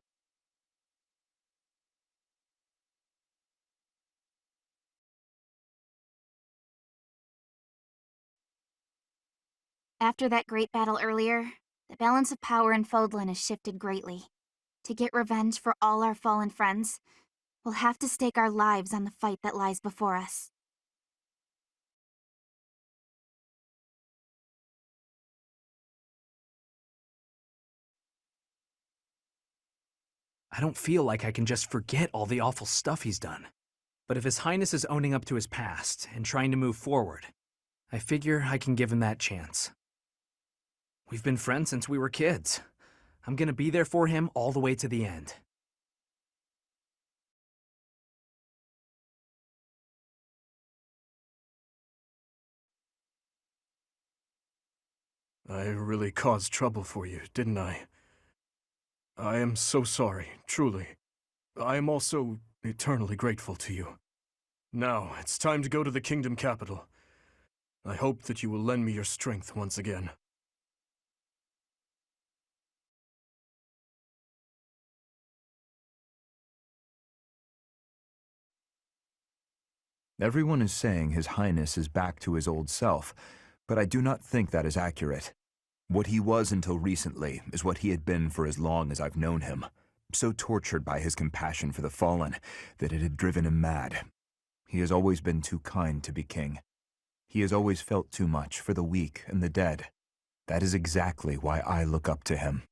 After that great battle earlier, the balance of power in Fodlan has shifted greatly. To get revenge for all our fallen friends, we'll have to stake our lives on the fight that lies before us. I don't feel like I can just forget all the awful stuff he's done. But if His Highness is owning up to his past and trying to move forward, I figure I can give him that chance. We've been friends since we were kids. I'm gonna be there for him all the way to the end. I really caused trouble for you, didn't I? I am so sorry, truly. I am also eternally grateful to you. Now, it's time to go to the kingdom capital. I hope that you will lend me your strength once again. Everyone is saying His Highness is back to his old self, but I do not think that is accurate. What he was until recently is what he had been for as long as I've known him, so tortured by his compassion for the fallen that it had driven him mad. He has always been too kind to be king. He has always felt too much for the weak and the dead. That is exactly why I look up to him.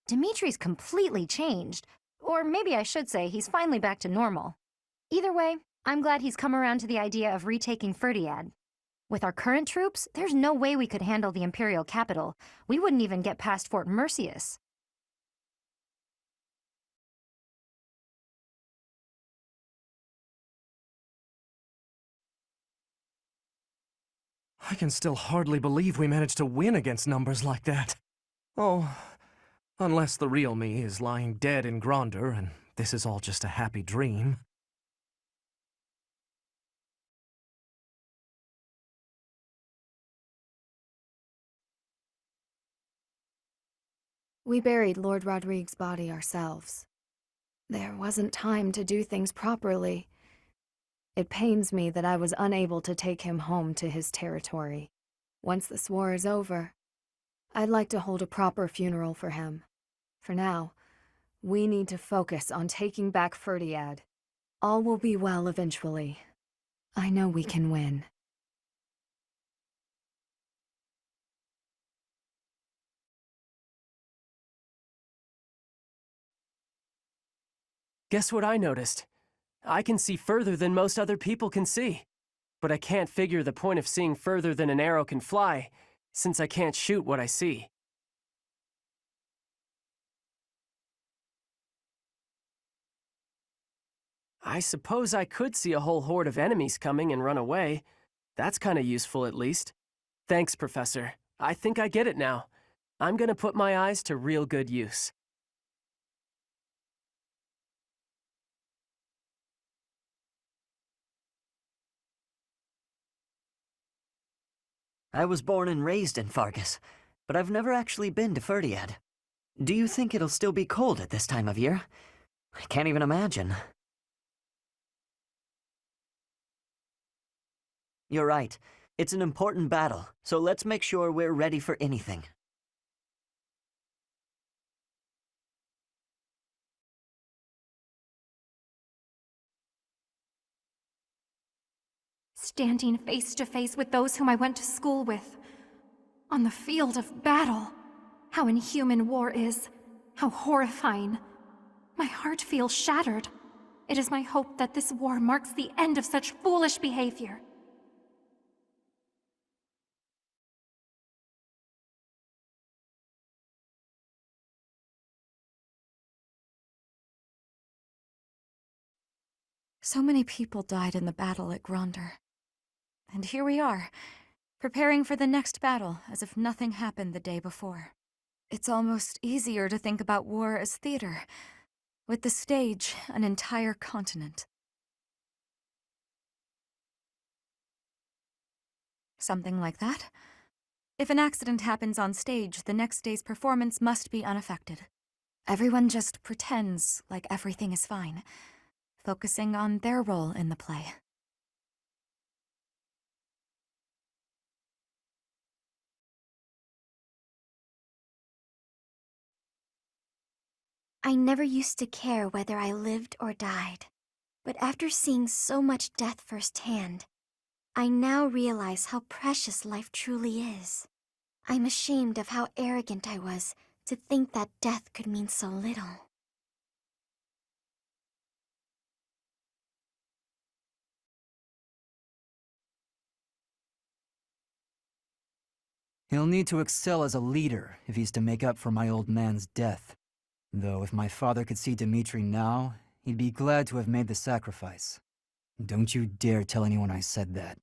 Dimitri's completely changed. Or maybe I should say he's finally back to normal. Either way, I'm glad he's come around to the idea of retaking Ferdiad. With our current troops, there's no way we could handle the Imperial capital. We wouldn't even get past Fort Mercius. I can still hardly believe we managed to win against numbers like that. Oh, unless the real me is lying dead in Gronder and this is all just a happy dream. We buried Lord Rodrigue's body ourselves. There wasn't time to do things properly. It pains me that I was unable to take him home to his territory. Once this war is over, I'd like to hold a proper funeral for him. For now, we need to focus on taking back Ferdiad. All will be well eventually. I know we can win. Guess what I noticed? I can see further than most other people can see. But I can't figure the point of seeing further than an arrow can fly, since I can't shoot what I see. I suppose I could see a whole horde of enemies coming and run away. That's kinda useful, at least. Thanks, Professor. I think I get it now. I'm gonna put my eyes to real good use. I was born and raised in Fargus, but I've never actually been to Ferdiad. Do you think it'll still be cold at this time of year? I can't even imagine. You're right. It's an important battle, so let's make sure we're ready for anything. Standing face to face with those whom I went to school with. On the field of battle. How inhuman war is. How horrifying. My heart feels shattered. It is my hope that this war marks the end of such foolish behavior. So many people died in the battle at Gronder. And here we are, preparing for the next battle as if nothing happened the day before. It's almost easier to think about war as theater, with the stage an entire continent. Something like that. If an accident happens on stage, the next day's performance must be unaffected. Everyone just pretends like everything is fine, focusing on their role in the play. I never used to care whether I lived or died. But after seeing so much death firsthand, I now realize how precious life truly is. I'm ashamed of how arrogant I was to think that death could mean so little. He'll need to excel as a leader if he's to make up for my old man's death. Though if my father could see Dmitri now, he'd be glad to have made the sacrifice. Don't you dare tell anyone I said that.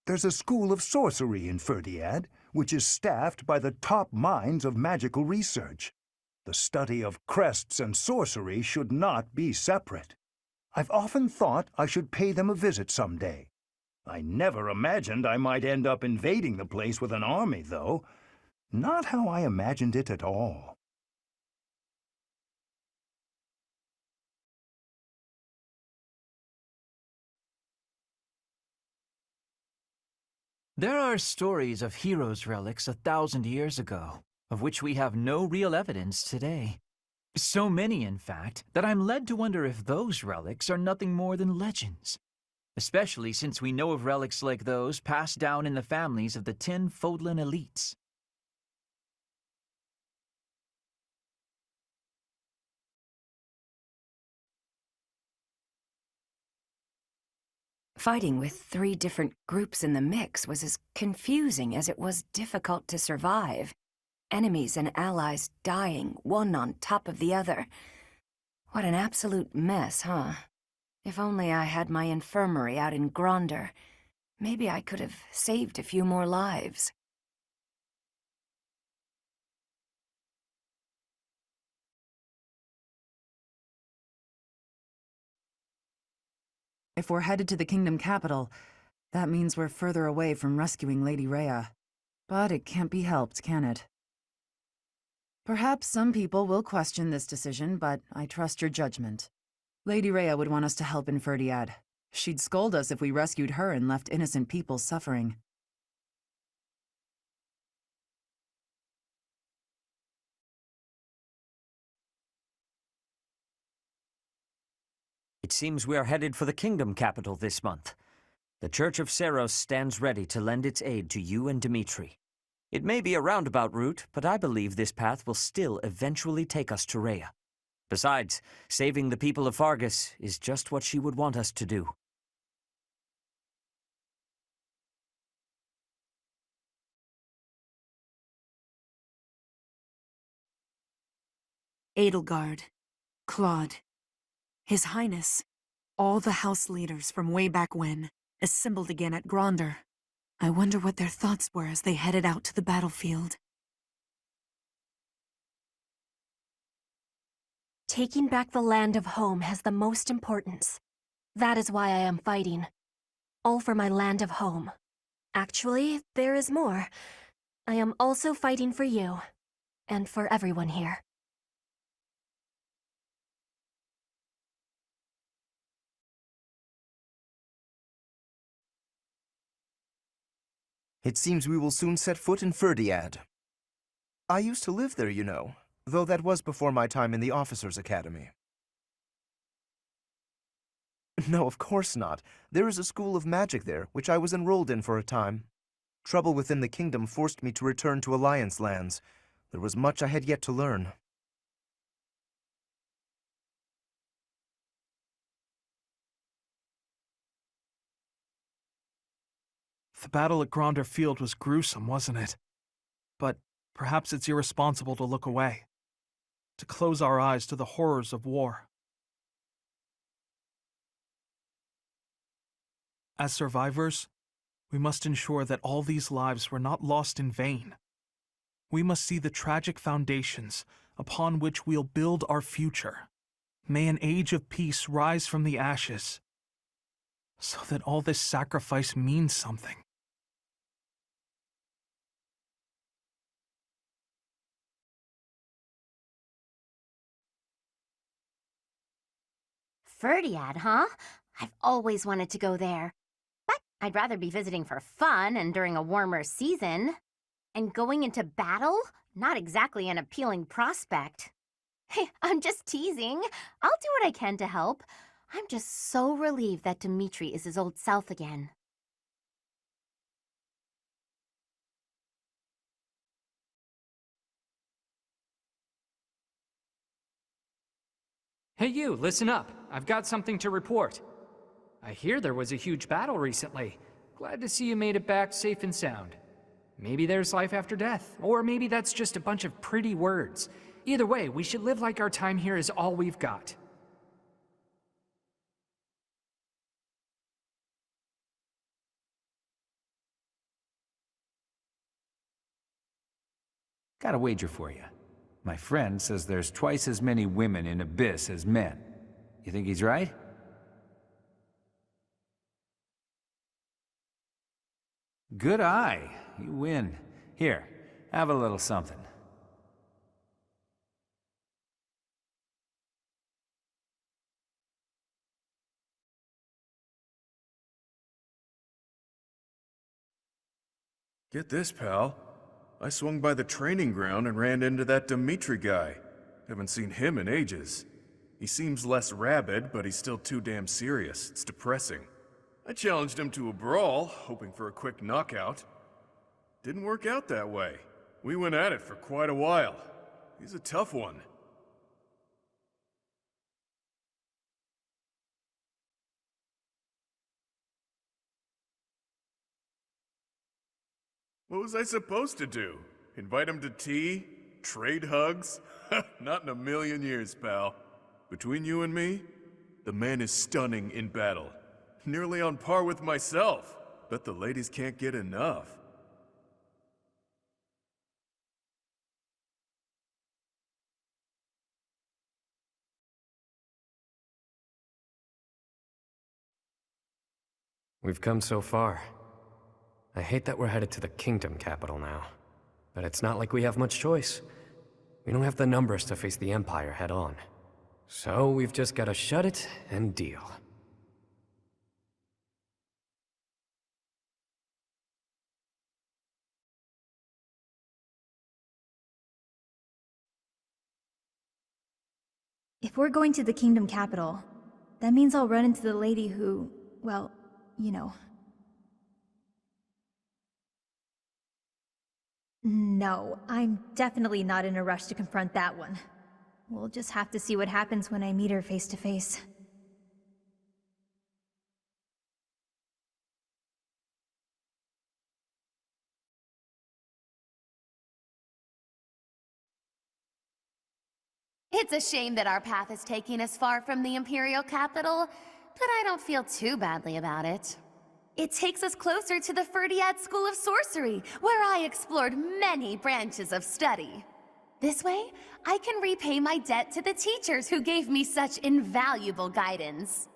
There's a school of sorcery in Ferdiad, which is staffed by the top minds of magical research. The study of crests and sorcery should not be separate. I've often thought I should pay them a visit someday. I never imagined I might end up invading the place with an army, though. Not how I imagined it at all. There are stories of heroes' relics 1,000 years ago, of which we have no real evidence today. So many, in fact, that I'm led to wonder if those relics are nothing more than legends. Especially since we know of relics like those passed down in the families of the 10 Fodlan elites. Fighting with 3 different groups in the mix was as confusing as it was difficult to survive. Enemies and allies dying, one on top of the other. What an absolute mess, huh? If only I had my infirmary out in Gronder. Maybe I could have saved a few more lives. If we're headed to the kingdom capital, that means we're further away from rescuing Lady Rhea. But it can't be helped, can it? Perhaps some people will question this decision, but I trust your judgment. Lady Rhea would want us to help in Ferdiad. She'd scold us if we rescued her and left innocent people suffering. It seems we are headed for the kingdom capital this month. The Church of Seros stands ready to lend its aid to you and Dmitri. It may be a roundabout route, but I believe this path will still eventually take us to Rhea. Besides, saving the people of Fargus is just what she would want us to do. Edelgard, Claude, His Highness, all the house leaders from way back when, assembled again at Gronder. I wonder what their thoughts were as they headed out to the battlefield. Taking back the land of home has the most importance. That is why I am fighting. All for my land of home. Actually, there is more. I am also fighting for you. And for everyone here. It seems we will soon set foot in Ferdiad. I used to live there, you know, though that was before my time in the Officers' Academy. No, of course not. There is a school of magic there, which I was enrolled in for a time. Trouble within the kingdom forced me to return to Alliance lands. There was much I had yet to learn. The battle at Gronder Field was gruesome, wasn't it? But perhaps it's irresponsible to look away, to close our eyes to the horrors of war. As survivors, we must ensure that all these lives were not lost in vain. We must see the tragic foundations upon which we'll build our future. May an age of peace rise from the ashes, so that all this sacrifice means something. Ferdiad, huh? I've always wanted to go there. But I'd rather be visiting for fun and during a warmer season. And going into battle? Not exactly an appealing prospect. Hey, I'm just teasing. I'll do what I can to help. I'm just so relieved that Dimitri is his old self again. Hey you, listen up. I've got something to report. I hear there was a huge battle recently. Glad to see you made it back safe and sound. Maybe there's life after death, or maybe that's just a bunch of pretty words. Either way, we should live like our time here is all we've got. Got a wager for you. My friend says there's twice as many women in Abyss as men. You think he's right? Good eye. You win. Here, have a little something. Get this, pal. I swung by the training ground and ran into that Dimitri guy. Haven't seen him in ages. He seems less rabid, but he's still too damn serious. It's depressing. I challenged him to a brawl, hoping for a quick knockout. Didn't work out that way. We went at it for quite a while. He's a tough one. What was I supposed to do? Invite him to tea? Trade hugs? Not in a million years, pal. Between you and me, the man is stunning in battle. Nearly on par with myself. Bet the ladies can't get enough. We've come so far. I hate that we're headed to the kingdom capital now. But it's not like we have much choice. We don't have the numbers to face the Empire head on. So we've just gotta shut it and deal. If we're going to the kingdom capital, that means I'll run into the lady who, well, you know. No, I'm definitely not in a rush to confront that one. We'll just have to see what happens when I meet her face to face. It's a shame that our path is taking us far from the Imperial capital, but I don't feel too badly about it. It takes us closer to the Ferdiad School of Sorcery, where I explored many branches of study. This way, I can repay my debt to the teachers who gave me such invaluable guidance.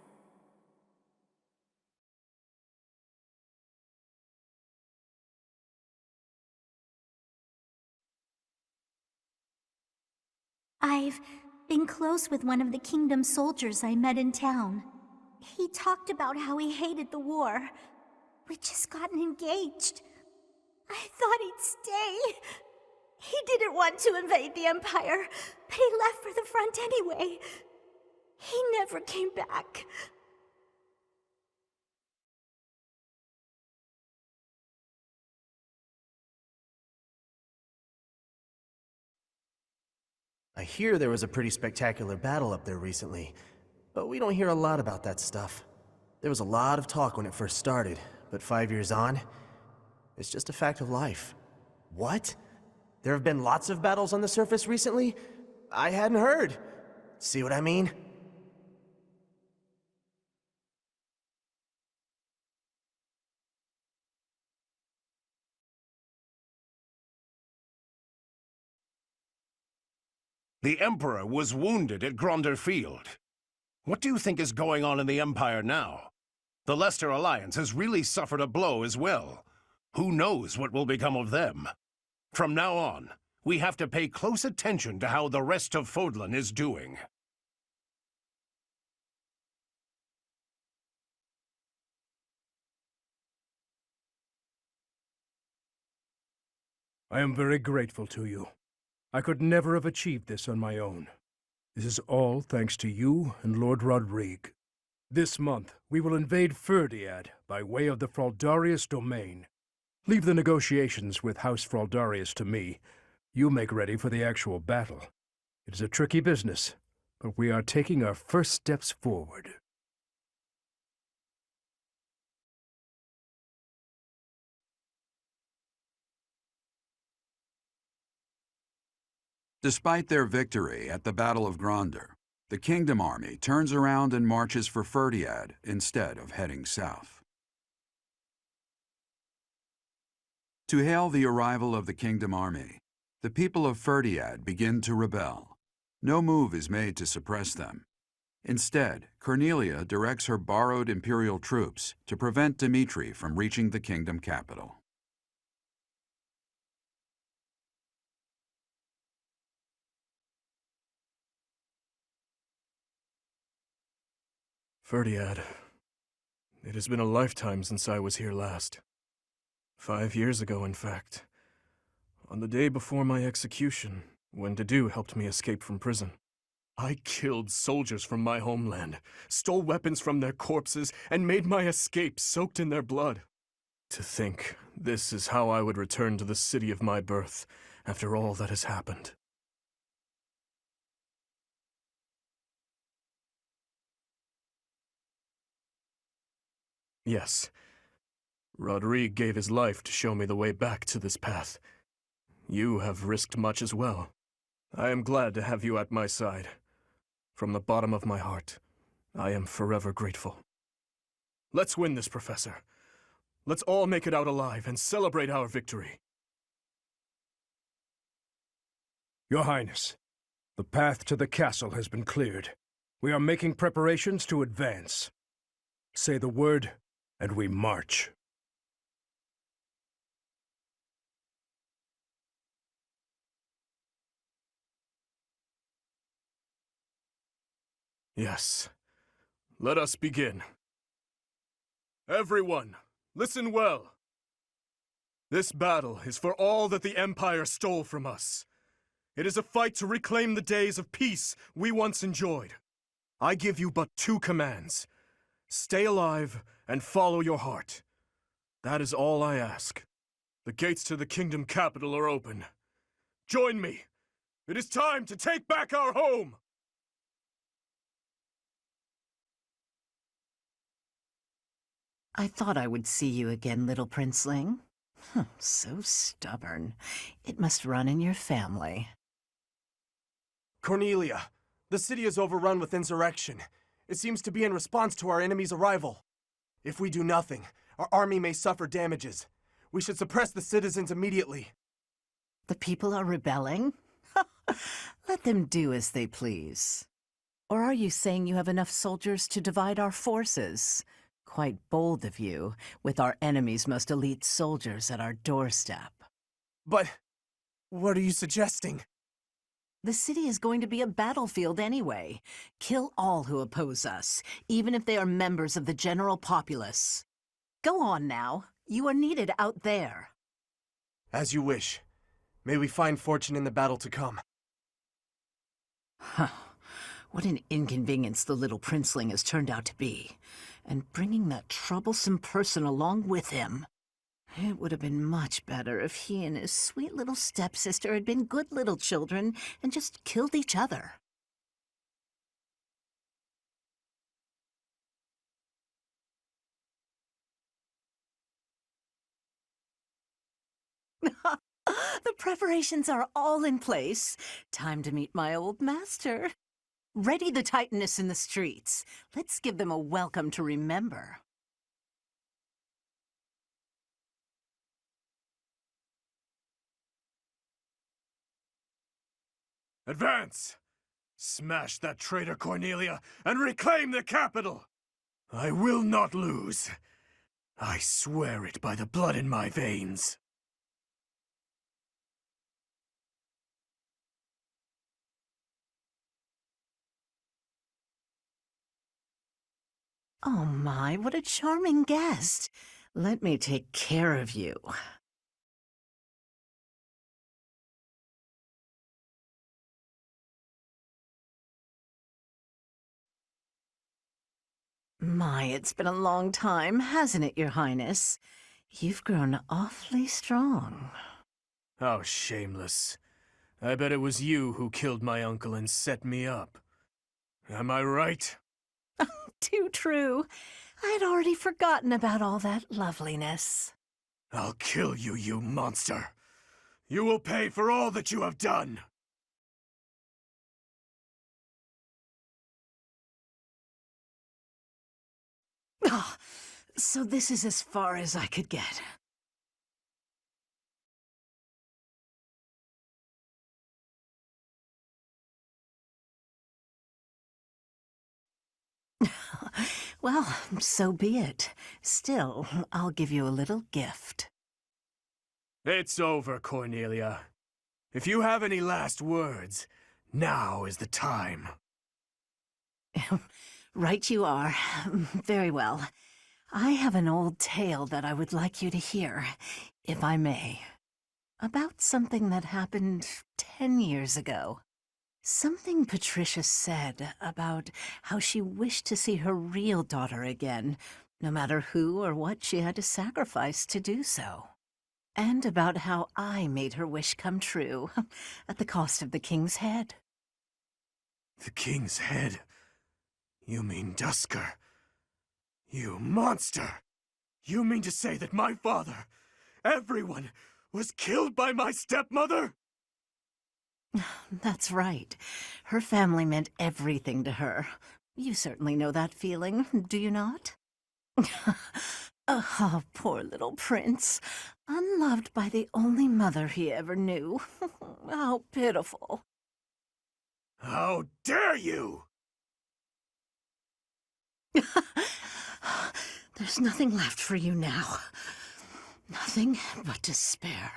I've been close with one of the kingdom's soldiers I met in town. He talked about how he hated the war. We just gotten engaged. I thought he'd stay. He didn't want to invade the Empire, but he left for the front anyway. He never came back. I hear there was a pretty spectacular battle up there recently, but we don't hear a lot about that stuff. There was a lot of talk when it first started, but 5 years on, it's just a fact of life. What? There have been lots of battles on the surface recently? I hadn't heard. See what I mean? The Emperor was wounded at Gronder Field. What do you think is going on in the Empire now? The Leicester Alliance has really suffered a blow as well. Who knows what will become of them? From now on, we have to pay close attention to how the rest of Fodlan is doing. I am very grateful to you. I could never have achieved this on my own. This is all thanks to you and Lord Rodrigue. This month, we will invade Ferdiad by way of the Fraldarius domain. Leave the negotiations with House Fraldarius to me. You make ready for the actual battle. It is a tricky business, but we are taking our first steps forward. Despite their victory at the Battle of Gronder, the Kingdom Army turns around and marches for Ferdiad instead of heading south. To hail the arrival of the Kingdom Army, the people of Ferdiad begin to rebel. No move is made to suppress them. Instead, Cornelia directs her borrowed Imperial troops to prevent Dimitri from reaching the kingdom capital. Ferdiad. It has been a lifetime since I was here last. 5 years ago, in fact. On the day before my execution, when Dedu helped me escape from prison. I killed soldiers from my homeland, stole weapons from their corpses, and made my escape soaked in their blood. To think this is how I would return to the city of my birth after all that has happened. Yes. Rodrigue gave his life to show me the way back to this path. You have risked much as well. I am glad to have you at my side. From the bottom of my heart, I am forever grateful. Let's win this, Professor. Let's all make it out alive and celebrate our victory. Your Highness, the path to the castle has been cleared. We are making preparations to advance. Say the word, and we march. Yes. Let us begin. Everyone, listen well. This battle is for all that the Empire stole from us. It is a fight to reclaim the days of peace we once enjoyed. I give you but 2 commands. Stay alive and follow your heart. That is all I ask. The gates to the kingdom capital are open. Join me. It is time to take back our home! I thought I would see you again, little princeling. So stubborn. It must run in your family. Cornelia, the city is overrun with insurrection. It seems to be in response to our enemy's arrival. If we do nothing, our army may suffer damages. We should suppress the citizens immediately. The people are rebelling? Let them do as they please. Or are you saying you have enough soldiers to divide our forces? Quite bold of you, with our enemy's most elite soldiers at our doorstep. But what are you suggesting? The city is going to be a battlefield anyway. Kill all who oppose us, even if they are members of the general populace. Go on now. You are needed out there. As you wish. May we find fortune in the battle to come. Huh. What an inconvenience the little princeling has turned out to be. And bringing that troublesome person along with him. It would have been much better if he and his sweet little stepsister had been good little children and just killed each other. The preparations are all in place. Time to meet my old master. Ready the Titaness in the streets. Let's give them a welcome to remember. Advance! Smash that traitor Cornelia and reclaim the capital! I will not lose. I swear it by the blood in my veins. Oh my, what a charming guest. Let me take care of you. My, it's been a long time, hasn't it, Your Highness? You've grown awfully strong. How shameless. I bet it was you who killed my uncle and set me up. Am I right? Too true. I'd already forgotten about all that loveliness. I'll kill you, you monster. You will pay for all that you have done. Oh, so this is as far as I could get. Well, so be it. Still, I'll give you a little gift. It's over, Cornelia. If you have any last words, now is the time. Right you are. Very well. I have an old tale that I would like you to hear, if I may. About something that happened 10 years ago. Something Patricia said about how she wished to see her real daughter again, no matter who or what she had to sacrifice to do so. And about how I made her wish come true, at the cost of the king's head. The king's head? You mean Dusker? You monster! You mean to say that my father, everyone, was killed by my stepmother? That's right. Her family meant everything to her. You certainly know that feeling, do you not? Oh, poor little prince. Unloved by the only mother he ever knew. How pitiful. How dare you! There's nothing left for you now. Nothing but despair.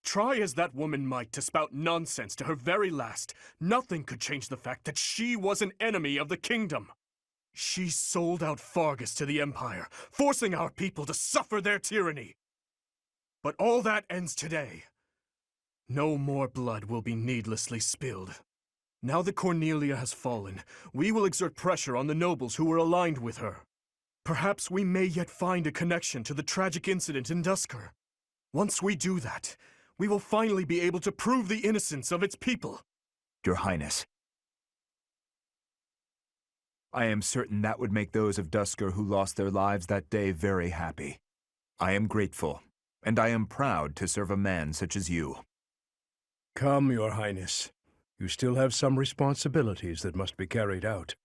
Try as that woman might to spout nonsense to her very last, nothing could change the fact that she was an enemy of the kingdom. She sold out Fargus to the Empire, forcing our people to suffer their tyranny. But all that ends today. No more blood will be needlessly spilled. Now that Cornelia has fallen, we will exert pressure on the nobles who were aligned with her. Perhaps we may yet find a connection to the tragic incident in Dusker. Once we do that, we will finally be able to prove the innocence of its people. Your Highness. I am certain that would make those of Dusker who lost their lives that day very happy. I am grateful, and I am proud to serve a man such as you. Come, Your Highness. You still have some responsibilities that must be carried out.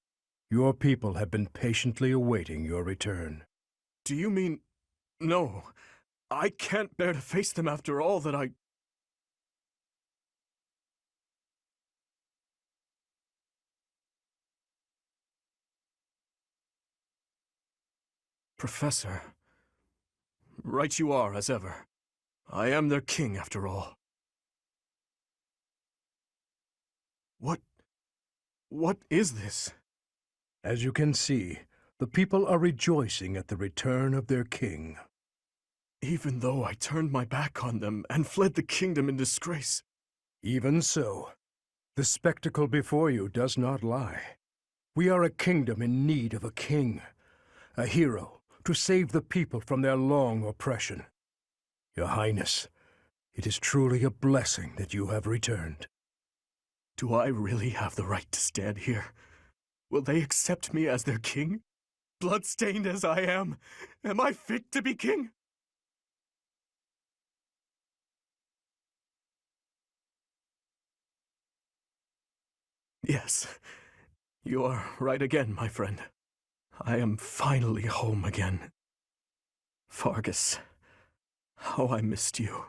Your people have been patiently awaiting your return. Do you mean... No. I can't bear to face them after all that I... Professor. Right you are, as ever. I am their king, after all. What is this? As you can see, the people are rejoicing at the return of their king. Even though I turned my back on them and fled the kingdom in disgrace. Even so, the spectacle before you does not lie. We are a kingdom in need of a king, a hero to save the people from their long oppression. Your Highness, it is truly a blessing that you have returned. Do I really have the right to stand here? Will they accept me as their king? Bloodstained as I am I fit to be king? Yes, you are right again, my friend. I am finally home again. Fargus, how I missed you.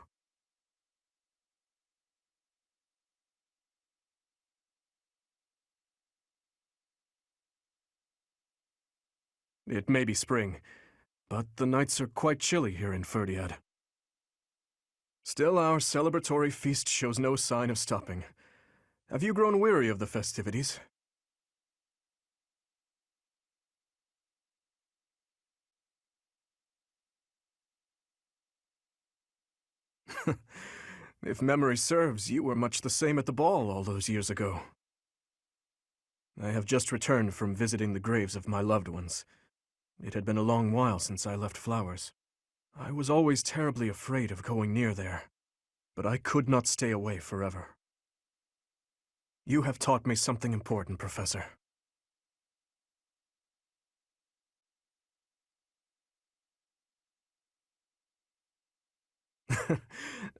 It may be spring, but the nights are quite chilly here in Ferdiad. Still, our celebratory feast shows no sign of stopping. Have you grown weary of the festivities? If memory serves, you were much the same at the ball all those years ago. I have just returned from visiting the graves of my loved ones. It had been a long while since I left Flowers. I was always terribly afraid of going near there, but I could not stay away forever. You have taught me something important, Professor.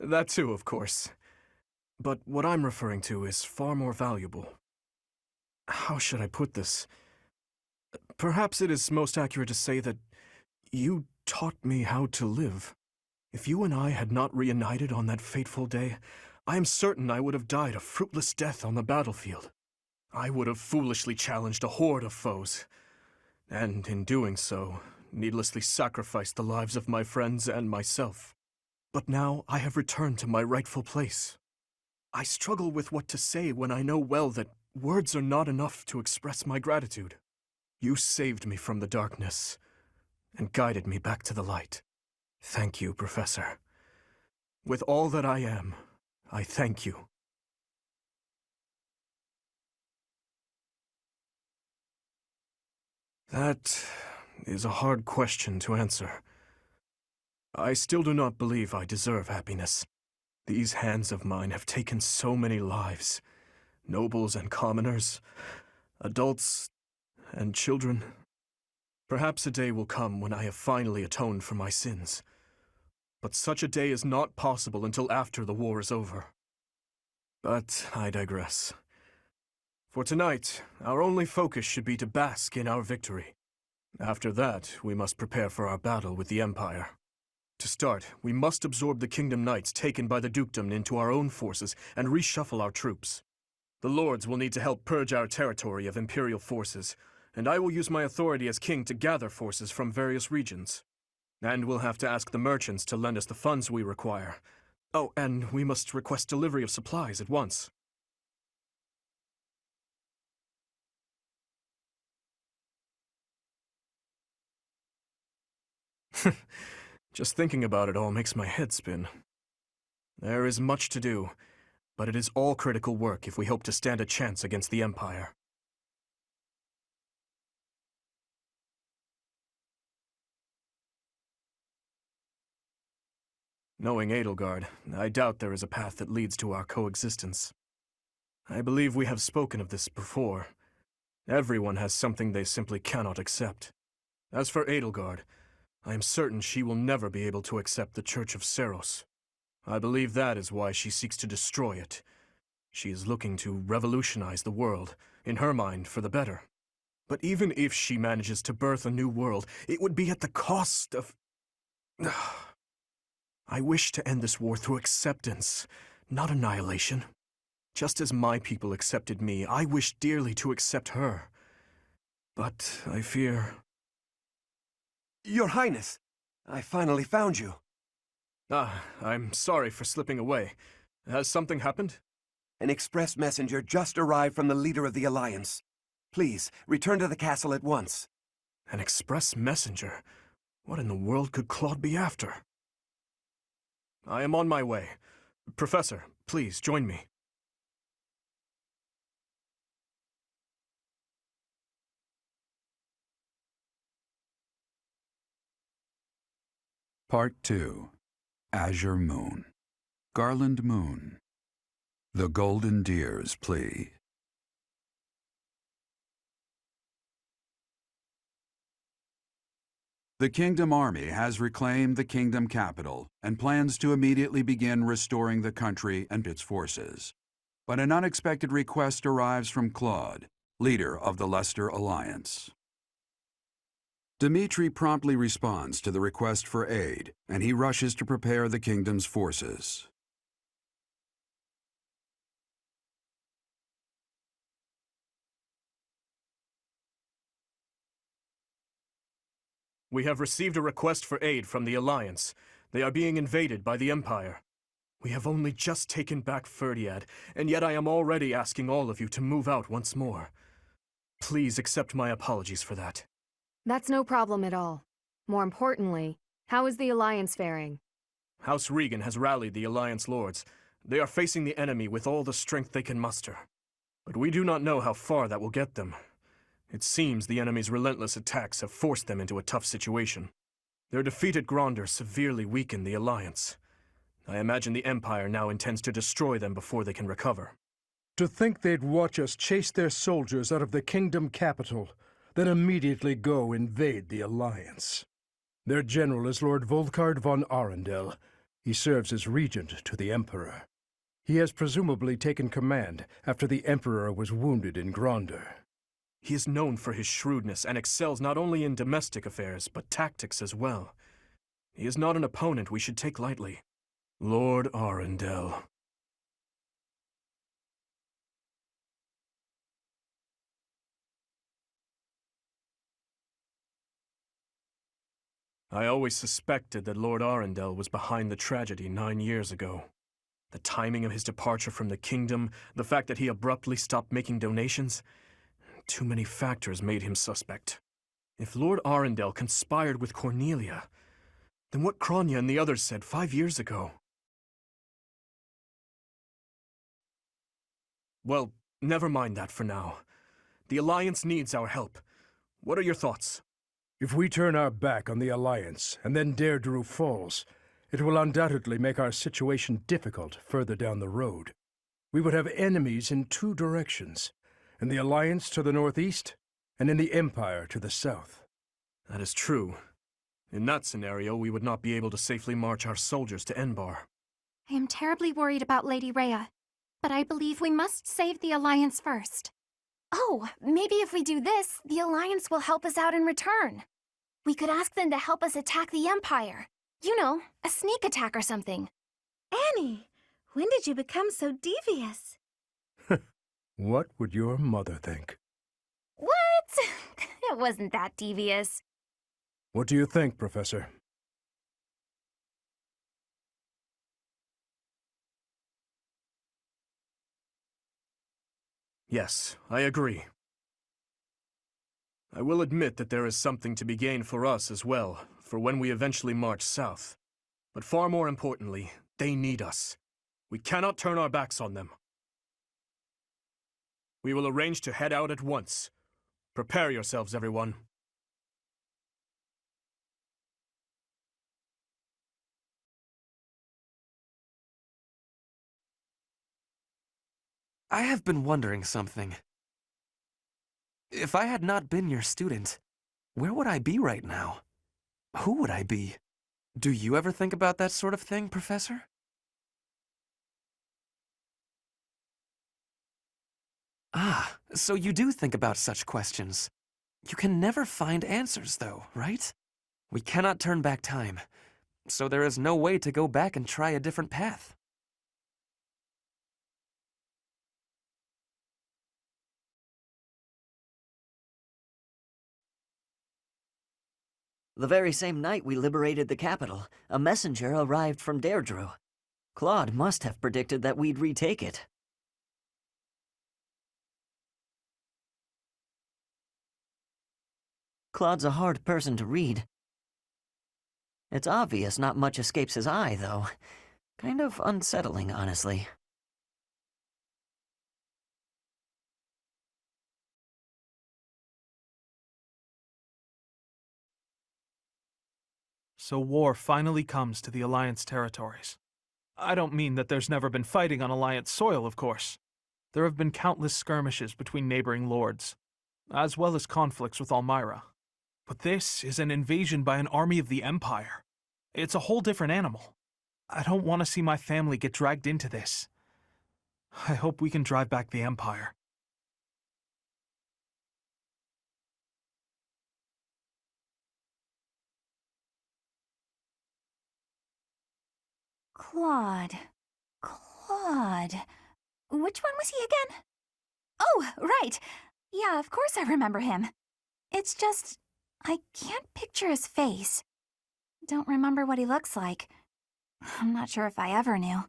That too, of course. But what I'm referring to is far more valuable. How should I put this? Perhaps it is most accurate to say that you taught me how to live. If you and I had not reunited on that fateful day, I am certain I would have died a fruitless death on the battlefield. I would have foolishly challenged a horde of foes, and in doing so, needlessly sacrificed the lives of my friends and myself. But now I have returned to my rightful place. I struggle with what to say when I know well that words are not enough to express my gratitude. You saved me from the darkness and guided me back to the light. Thank you, Professor. With all that I am, I thank you. That is a hard question to answer. I still do not believe I deserve happiness. These hands of mine have taken so many lives. Nobles and commoners, adults and children. Perhaps a day will come when I have finally atoned for my sins. But such a day is not possible until after the war is over. But I digress. For tonight, our only focus should be to bask in our victory. After that, we must prepare for our battle with the Empire. To start, we must absorb the Kingdom Knights taken by the dukedom into our own forces and reshuffle our troops. The lords will need to help purge our territory of Imperial forces, and I will use my authority as king to gather forces from various regions. And we'll have to ask the merchants to lend us the funds we require. Oh, and we must request delivery of supplies at once. Just thinking about it all makes my head spin. There is much to do, but it is all critical work if we hope to stand a chance against the Empire. Knowing Edelgard, I doubt there is a path that leads to our coexistence. I believe we have spoken of this before. Everyone has something they simply cannot accept. As for Edelgard, I am certain she will never be able to accept the Church of Seros. I believe that is why she seeks to destroy it. She is looking to revolutionize the world, in her mind, for the better. But even if she manages to birth a new world, it would be at the cost of... I wish to end this war through acceptance, not annihilation. Just as my people accepted me, I wish dearly to accept her. But I fear... Your Highness, I finally found you. I'm sorry for slipping away. Has something happened? An express messenger just arrived from the leader of the Alliance. Please, return to the castle at once. An express messenger? What in the world could Claude be after? I am on my way. Professor, please join me. Part 2. Azure Moon. Garland Moon. The Golden Deer's Plea. The Kingdom Army has reclaimed the Kingdom capital and plans to immediately begin restoring the country and its forces. But an unexpected request arrives from Claude, leader of the Leicester Alliance. Dimitri promptly responds to the request for aid, and he rushes to prepare the Kingdom's forces. We have received a request for aid from the Alliance. They are being invaded by the Empire. We have only just taken back Ferdiad, and yet I am already asking all of you to move out once more. Please accept my apologies for that. That's no problem at all. More importantly, how is the Alliance faring? House Regan has rallied the Alliance lords. They are facing the enemy with all the strength they can muster. But we do not know how far that will get them. It seems the enemy's relentless attacks have forced them into a tough situation. Their defeat at Gronder severely weakened the Alliance. I imagine the Empire now intends to destroy them before they can recover. To think they'd watch us chase their soldiers out of the Kingdom capital, then immediately go invade the Alliance. Their general is Lord Volkard von Arundel. He serves as regent to the Emperor. He has presumably taken command after the Emperor was wounded in Gronder. He is known for his shrewdness and excels not only in domestic affairs, but tactics as well. He is not an opponent we should take lightly. Lord Arundel. I always suspected that Lord Arundel was behind the tragedy 9 years ago. The timing of his departure from the kingdom, the fact that he abruptly stopped making donations, too many factors made him suspect. If Lord Arundel conspired with Cornelia, then what Kronya and the others said 5 years ago? Well, never mind that for now. The Alliance needs our help. What are your thoughts? If we turn our back on the Alliance and then Deirdre falls, it will undoubtedly make our situation difficult further down the road. We would have enemies in 2 directions. In the Alliance to the northeast, and in the Empire to the south. That is true. In that scenario, we would not be able to safely march our soldiers to Enbar. I am terribly worried about Lady Rhea, but I believe we must save the Alliance first. Oh, maybe if we do this, the Alliance will help us out in return. We could ask them to help us attack the Empire. You know, a sneak attack or something. Annie, when did you become so devious? What would your mother think? What? It wasn't that devious. What do you think, Professor? Yes, I agree. I will admit that there is something to be gained for us as well, for when we eventually march south. But far more importantly, they need us. We cannot turn our backs on them. We will arrange to head out at once. Prepare yourselves, everyone. I have been wondering something. If I had not been your student, where would I be right now? Who would I be? Do you ever think about that sort of thing, Professor? Ah, so you do think about such questions. You can never find answers, though, right? We cannot turn back time, so there is no way to go back and try a different path. The very same night we liberated the capital, a messenger arrived from Deirdre. Claude must have predicted that we'd retake it. Claude's a hard person to read. It's obvious not much escapes his eye, though. Kind of unsettling, honestly. So war finally comes to the Alliance territories. I don't mean that there's never been fighting on Alliance soil, of course. There have been countless skirmishes between neighboring lords, as well as conflicts with Almyra. But this is an invasion by an army of the Empire. It's a whole different animal. I don't want to see my family get dragged into this. I hope we can drive back the Empire. Claude. Which one was he again? Oh, right. Yeah, of course I remember him. It's just, I can't picture his face. Don't remember what he looks like. I'm not sure if I ever knew.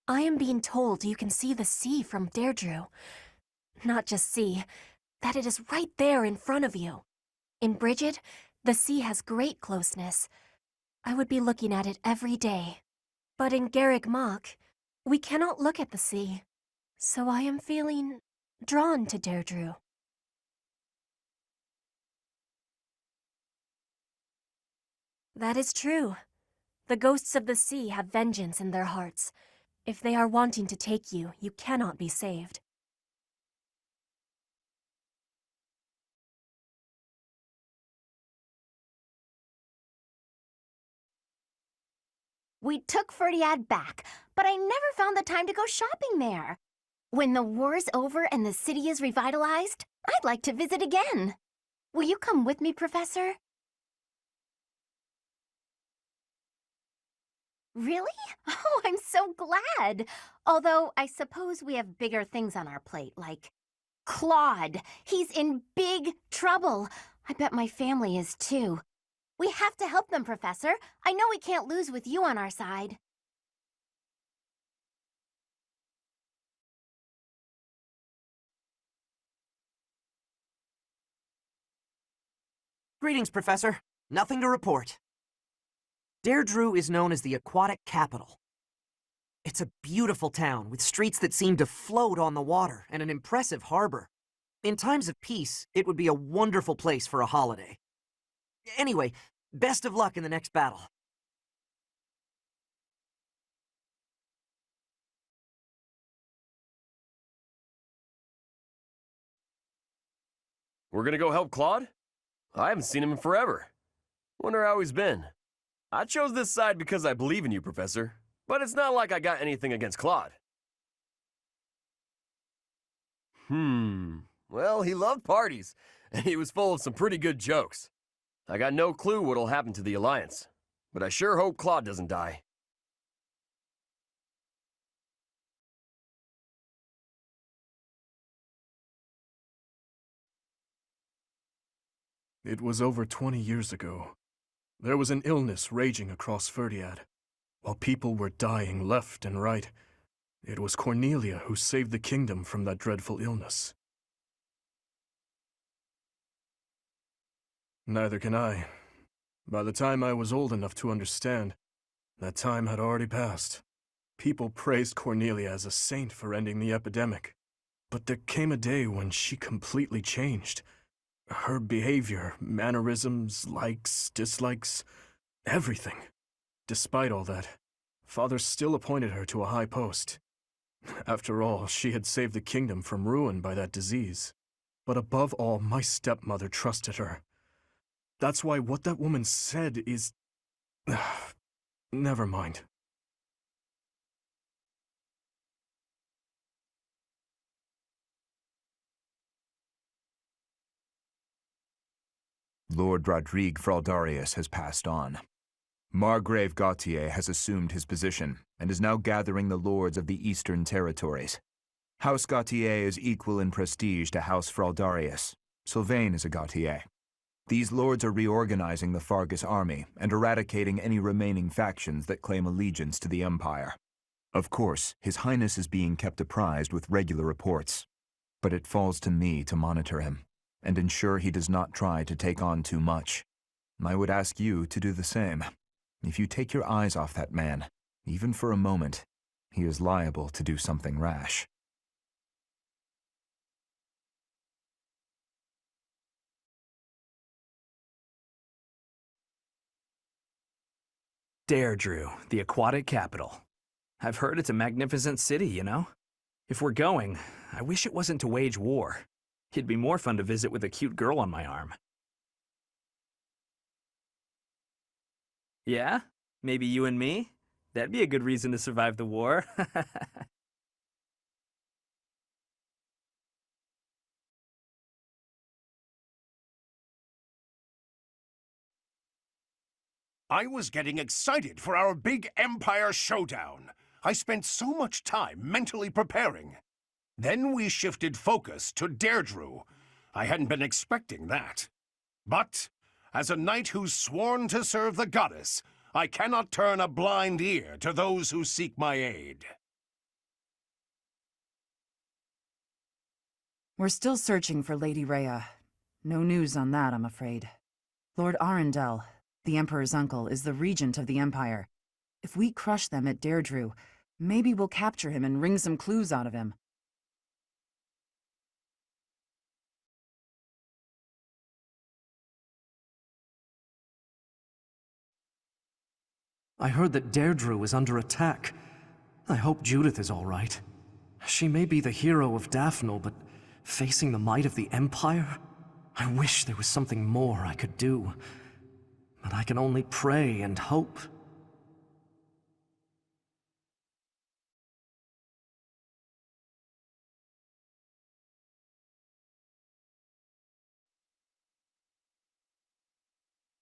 I am being told you can see the sea from Deirdre. Not just see, that it is right there in front of you. In Bridget, the sea has great closeness. I would be looking at it every day. But in Garreg Mach, we cannot look at the sea. So I am feeling drawn to Deirdre. That is true. The ghosts of the sea have vengeance in their hearts. If they are wanting to take you, you cannot be saved. We took Ferdiad back, but I never found the time to go shopping there. When the war's over and the city is revitalized, I'd like to visit again. Will you come with me, Professor? Really? Oh, I'm so glad. Although, I suppose we have bigger things on our plate, like Claude. He's in big trouble. I bet my family is too. We have to help them, Professor. I know we can't lose with you on our side. Greetings, Professor. Nothing to report. Deirdre is known as the aquatic capital. It's a beautiful town with streets that seem to float on the water and an impressive harbor. In times of peace, it would be a wonderful place for a holiday. Anyway, best of luck in the next battle. We're gonna go help Claude? I haven't seen him in forever. Wonder how he's been. I chose this side because I believe in you, Professor. But it's not like I got anything against Claude. Well, he loved parties, and he was full of some pretty good jokes. I got no clue what'll happen to the Alliance, but I sure hope Claude doesn't die. It was over 20 years ago. There was an illness raging across Ferdiad. While people were dying left and right, it was Cornelia who saved the kingdom from that dreadful illness. Neither can I. By the time I was old enough to understand, that time had already passed. People praised Cornelia as a saint for ending the epidemic. But there came a day when she completely changed. Her behavior, mannerisms, likes, dislikes, everything. Despite all that, Father still appointed her to a high post. After all, she had saved the kingdom from ruin by that disease. But above all, my stepmother trusted her. That's why what that woman said is... Never mind. Lord Rodrigue Fraldarius has passed on. Margrave Gautier has assumed his position and is now gathering the lords of the Eastern Territories. House Gautier is equal in prestige to House Fraldarius. Sylvain is a Gautier. These lords are reorganizing the Fargus army and eradicating any remaining factions that claim allegiance to the Empire. Of course, His Highness is being kept apprised with regular reports, but it falls to me to monitor him and ensure he does not try to take on too much. I would ask you to do the same. If you take your eyes off that man, even for a moment, he is liable to do something rash. Deirdre, the aquatic capital. I've heard it's a magnificent city, you know? If we're going, I wish it wasn't to wage war. It'd be more fun to visit with a cute girl on my arm. Yeah? Maybe you and me? That'd be a good reason to survive the war. I was getting excited for our big Empire showdown. I spent so much time mentally preparing. Then we shifted focus to Deirdre. I hadn't been expecting that. But, as a knight who's sworn to serve the goddess, I cannot turn a blind ear to those who seek my aid. We're still searching for Lady Rhea. No news on that, I'm afraid. Lord Arundel, the Emperor's uncle, is the regent of the Empire. If we crush them at Deirdre, maybe we'll capture him and wring some clues out of him. I heard that Deirdre was under attack. I hope Judith is all right. She may be the hero of Daphne, but facing the might of the Empire? I wish there was something more I could do. But I can only pray and hope.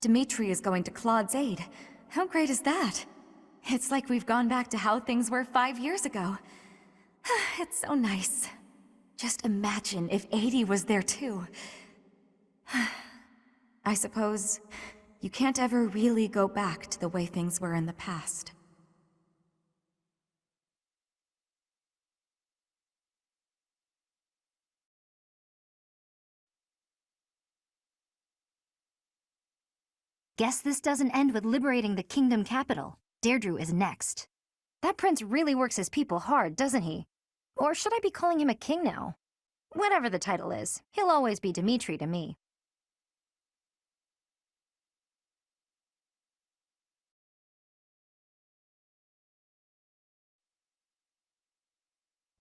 Dimitri is going to Claude's aid. How great is that? It's like we've gone back to how things were 5 years ago. It's so nice. Just imagine if 80 was there too. I suppose you can't ever really go back to the way things were in the past. Guess this doesn't end with liberating the kingdom capital. Deirdre is next. That prince really works his people hard, doesn't he? Or should I be calling him a king now? Whatever the title is, he'll always be Dimitri to me.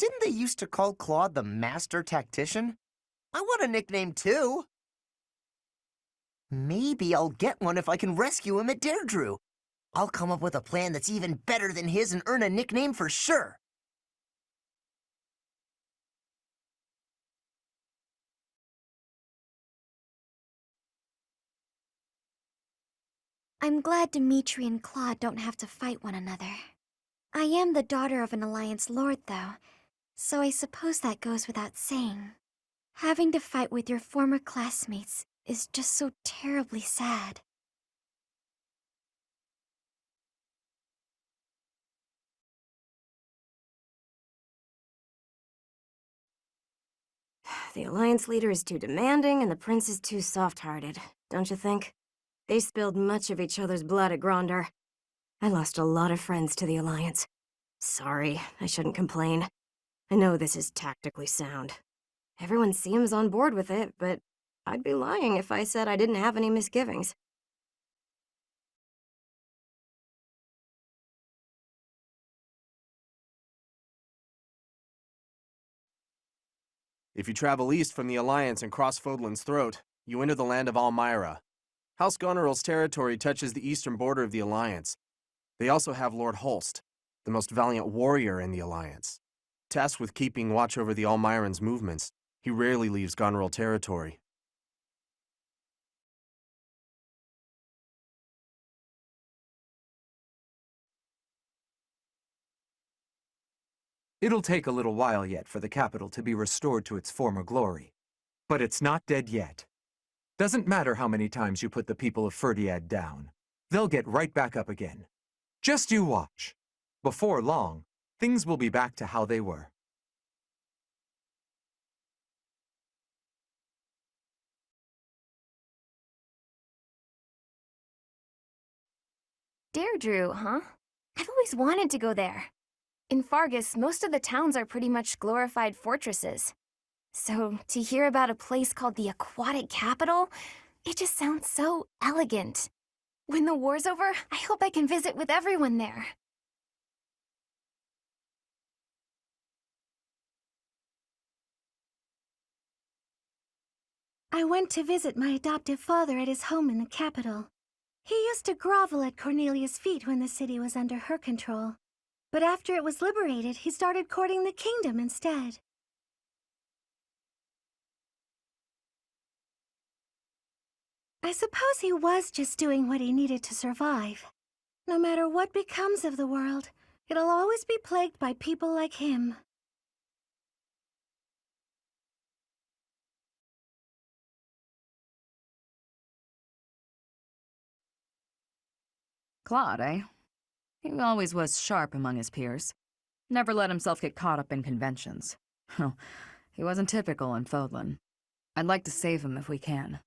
Didn't they used to call Claude the Master Tactician? I want a nickname too. Maybe I'll get one if I can rescue him at Deirdre. I'll come up with a plan that's even better than his and earn a nickname for sure. I'm glad Dimitri and Claude don't have to fight one another. I am the daughter of an Alliance Lord, though, so I suppose that goes without saying. Having to fight with your former classmates is just so terribly sad. The Alliance leader is too demanding and the prince is too soft-hearted, don't you think? They spilled much of each other's blood at Gronder. I lost a lot of friends to the Alliance. Sorry, I shouldn't complain. I know this is tactically sound. Everyone seems on board with it, but I'd be lying if I said I didn't have any misgivings. If you travel east from the Alliance and cross Fodlan's Throat, you enter the land of Almyra. House Goneril's territory touches the eastern border of the Alliance. They also have Lord Holst, the most valiant warrior in the Alliance. Tasked with keeping watch over the Almyrans' movements, he rarely leaves Gonril territory. It'll take a little while yet for the capital to be restored to its former glory. But it's not dead yet. Doesn't matter how many times you put the people of Ferdiad down. They'll get right back up again. Just you watch. Before long, things will be back to how they were. Deirdre, huh? I've always wanted to go there. In Fargus, most of the towns are pretty much glorified fortresses. So, to hear about a place called the Aquatic Capital, it just sounds so elegant. When the war's over, I hope I can visit with everyone there. I went to visit my adoptive father at his home in the capital. He used to grovel at Cornelia's feet when the city was under her control. But after it was liberated, he started courting the kingdom instead. I suppose he was just doing what he needed to survive. No matter what becomes of the world, it'll always be plagued by people like him. Claude, eh? He always was sharp among his peers. Never let himself get caught up in conventions. He wasn't typical in Fodlan. I'd like to save him if we can.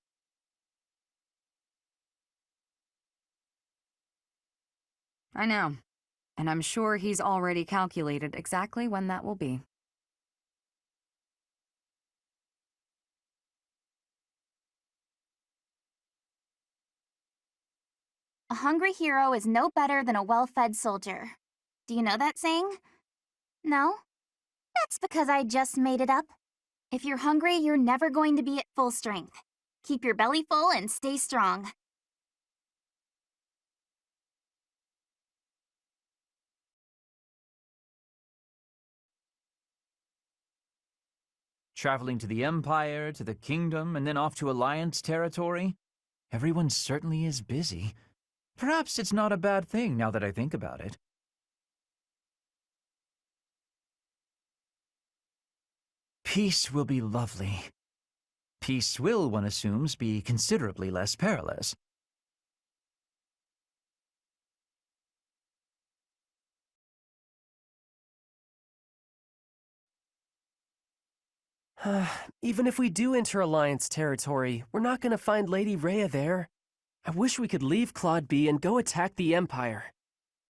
I know. And I'm sure he's already calculated exactly when that will be. A hungry hero is no better than a well-fed soldier. Do you know that saying? No? That's because I just made it up. If you're hungry, you're never going to be at full strength. Keep your belly full and stay strong. Traveling to the Empire, to the Kingdom, and then off to Alliance territory? Everyone certainly is busy. Perhaps it's not a bad thing now that I think about it. Peace will be lovely. Peace will, one assumes, be considerably less perilous. Even if we do enter Alliance territory, we're not gonna find Lady Rhea there. I wish we could leave Claude be and go attack the Empire.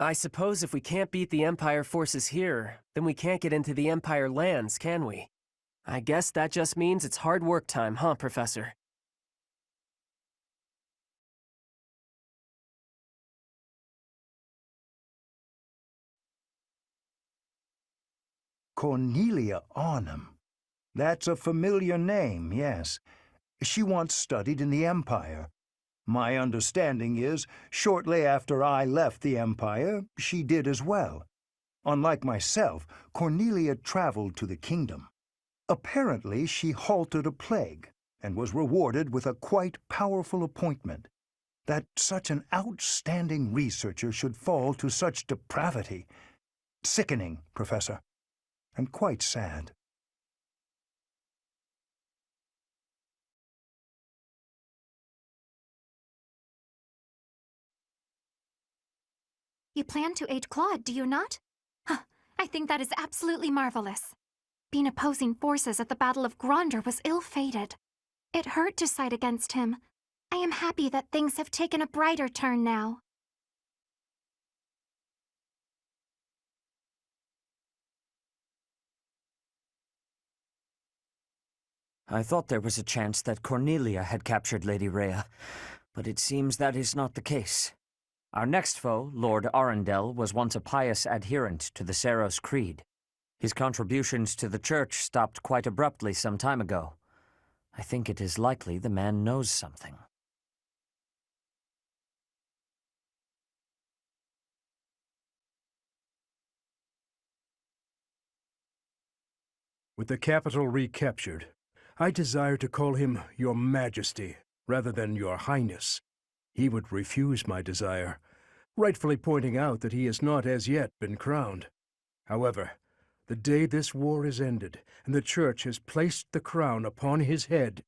I suppose if we can't beat the Empire forces here, then we can't get into the Empire lands, can we? I guess that just means it's hard work time, huh, Professor? Cornelia Arnhem. That's a familiar name, yes. She once studied in the Empire. My understanding is, shortly after I left the Empire, she did as well. Unlike myself, Cornelia traveled to the kingdom. Apparently, she halted a plague and was rewarded with a quite powerful appointment. That such an outstanding researcher should fall to such depravity. Sickening, Professor, and quite sad. You plan to aid Claude, do you not? Huh, I think that is absolutely marvelous. Being opposing forces at the Battle of Gronder was ill-fated. It hurt to side against him. I am happy that things have taken a brighter turn now. I thought there was a chance that Cornelia had captured Lady Rhea, but it seems that is not the case. Our next foe, Lord Arundel, was once a pious adherent to the Seros Creed. His contributions to the Church stopped quite abruptly some time ago. I think it is likely the man knows something. With the capital recaptured, I desire to call him Your Majesty rather than Your Highness. He would refuse my desire, rightfully pointing out that he has not as yet been crowned. However, the day this war is ended and the Church has placed the crown upon his head,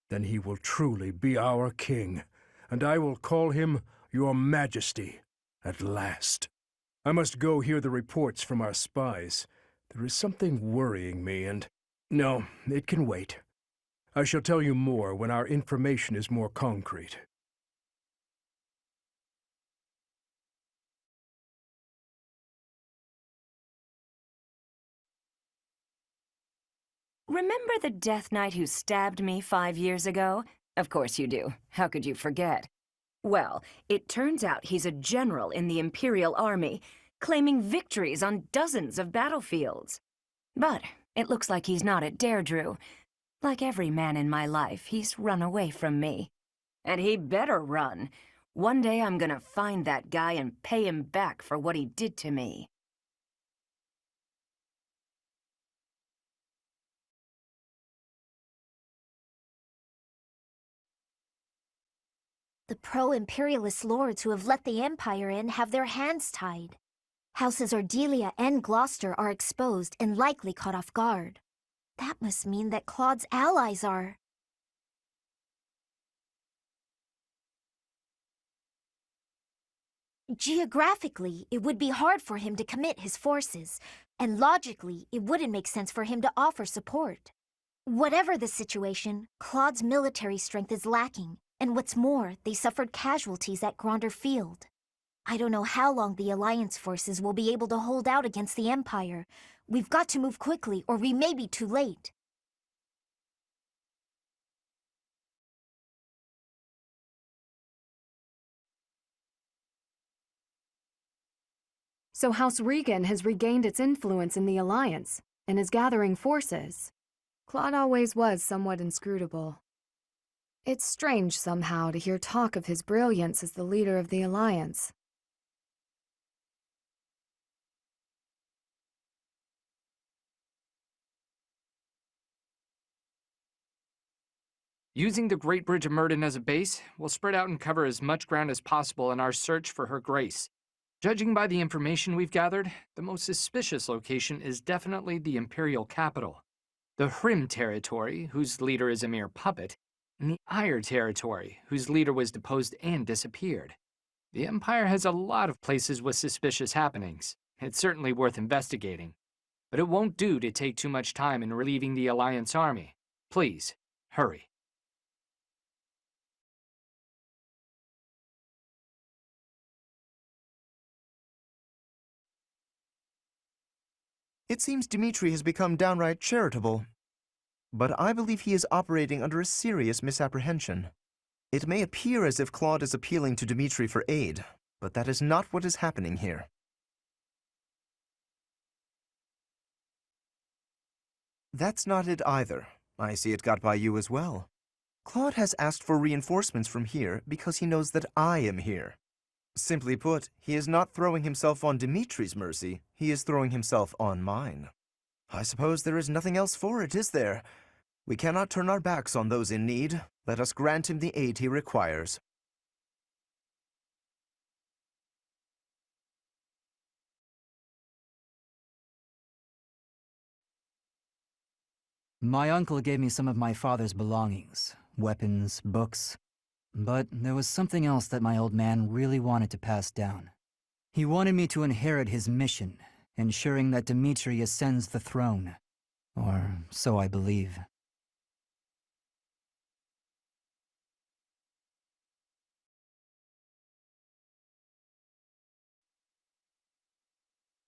then he will truly be our king, and I will call him Your Majesty at last. I must go hear the reports from our spies. There is something worrying me, and... No, it can wait. I shall tell you more when our information is more concrete. Remember the Death Knight who stabbed me 5 years ago? Of course you do. How could you forget? Well, it turns out he's a general in the Imperial Army, claiming victories on dozens of battlefields. But it looks like he's not at Deirdre. Like every man in my life, he's run away from me. And he better run. One day I'm gonna find that guy and pay him back for what he did to me. The pro-imperialist lords who have let the Empire in have their hands tied. Houses Ardelia and Gloucester are exposed and likely caught off guard. That must mean that Claude's allies are... Geographically, it would be hard for him to commit his forces, and logically, it wouldn't make sense for him to offer support. Whatever the situation, Claude's military strength is lacking. And what's more, they suffered casualties at Gronder Field. I don't know how long the Alliance forces will be able to hold out against the Empire. We've got to move quickly, or we may be too late. So House Regan has regained its influence in the Alliance, and is gathering forces. Claude always was somewhat inscrutable. It's strange somehow to hear talk of his brilliance as the leader of the Alliance. Using the Great Bridge of Myrddin as a base, we'll spread out and cover as much ground as possible in our search for Her Grace. Judging by the information we've gathered, the most suspicious location is definitely the Imperial capital. The Hrim territory, whose leader is a mere puppet, and the Eyre territory, whose leader was deposed and disappeared. The Empire has a lot of places with suspicious happenings. It's certainly worth investigating. But it won't do to take too much time in relieving the Alliance army. Please, hurry. It seems Dmitri has become downright charitable. But I believe he is operating under a serious misapprehension. It may appear as if Claude is appealing to Dmitri for aid, but that is not what is happening here. That's not it either. I see it got by you as well. Claude has asked for reinforcements from here because he knows that I am here. Simply put, he is not throwing himself on Dimitri's mercy, he is throwing himself on mine. I suppose there is nothing else for it, is there? We cannot turn our backs on those in need. Let us grant him the aid he requires. My uncle gave me some of my father's belongings, weapons, books. But there was something else that my old man really wanted to pass down. He wanted me to inherit his mission, ensuring that Dmitri ascends the throne. Or so I believe.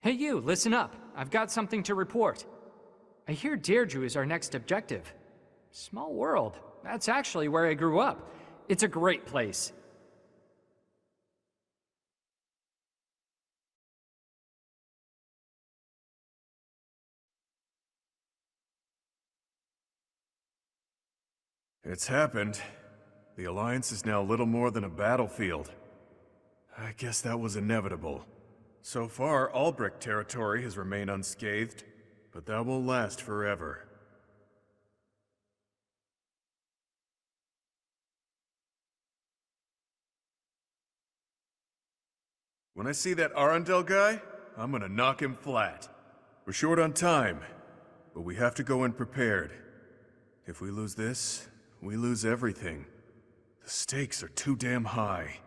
Hey you, listen up. I've got something to report. I hear Deirdre is our next objective. Small world. That's actually where I grew up. It's a great place. It's happened. The Alliance is now little more than a battlefield. I guess that was inevitable. So far, Albrecht territory has remained unscathed, but that won't last forever. When I see that Arundel guy, I'm gonna knock him flat. We're short on time, but we have to go in prepared. If we lose this, we lose everything. The stakes are too damn high.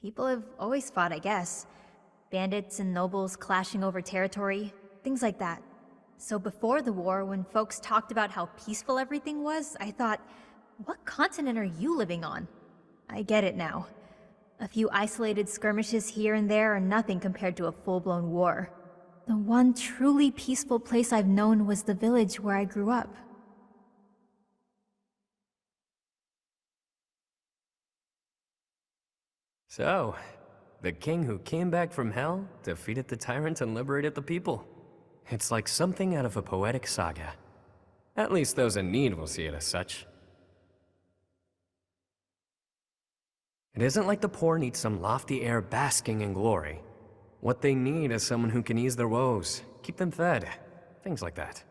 People have always fought, I guess. Bandits and nobles clashing over territory, things like that. So before the war, when folks talked about how peaceful everything was, I thought, what continent are you living on? I get it now. A few isolated skirmishes here and there are nothing compared to a full-blown war. The one truly peaceful place I've known was the village where I grew up. So, the king who came back from hell, defeated the tyrant and liberated the people. It's like something out of a poetic saga. At least those in need will see it as such. It isn't like the poor need some lofty air basking in glory. What they need is someone who can ease their woes, keep them fed, things like that.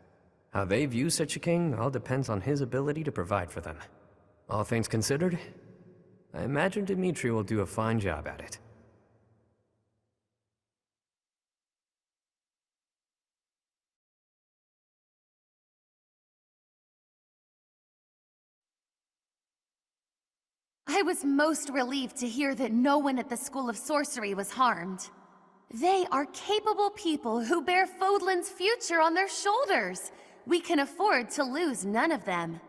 How they view such a king all depends on his ability to provide for them. All things considered, I imagine Dmitri will do a fine job at it. I was most relieved to hear that no one at the School of Sorcery was harmed. They are capable people who bear Fodlan's future on their shoulders. We can afford to lose none of them.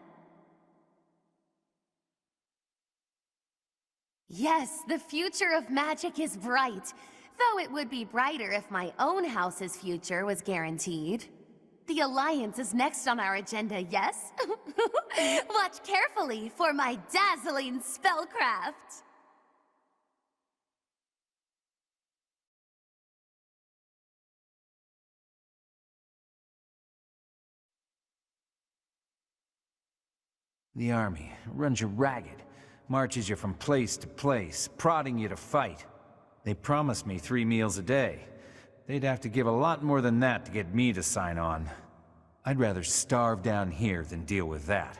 Yes, the future of magic is bright, though it would be brighter if my own house's future was guaranteed. The Alliance is next on our agenda, yes? Watch carefully for my dazzling spellcraft! The army runs you ragged, marches you from place to place, prodding you to fight. They promised me 3 meals a day. They'd have to give a lot more than that to get me to sign on. I'd rather starve down here than deal with that.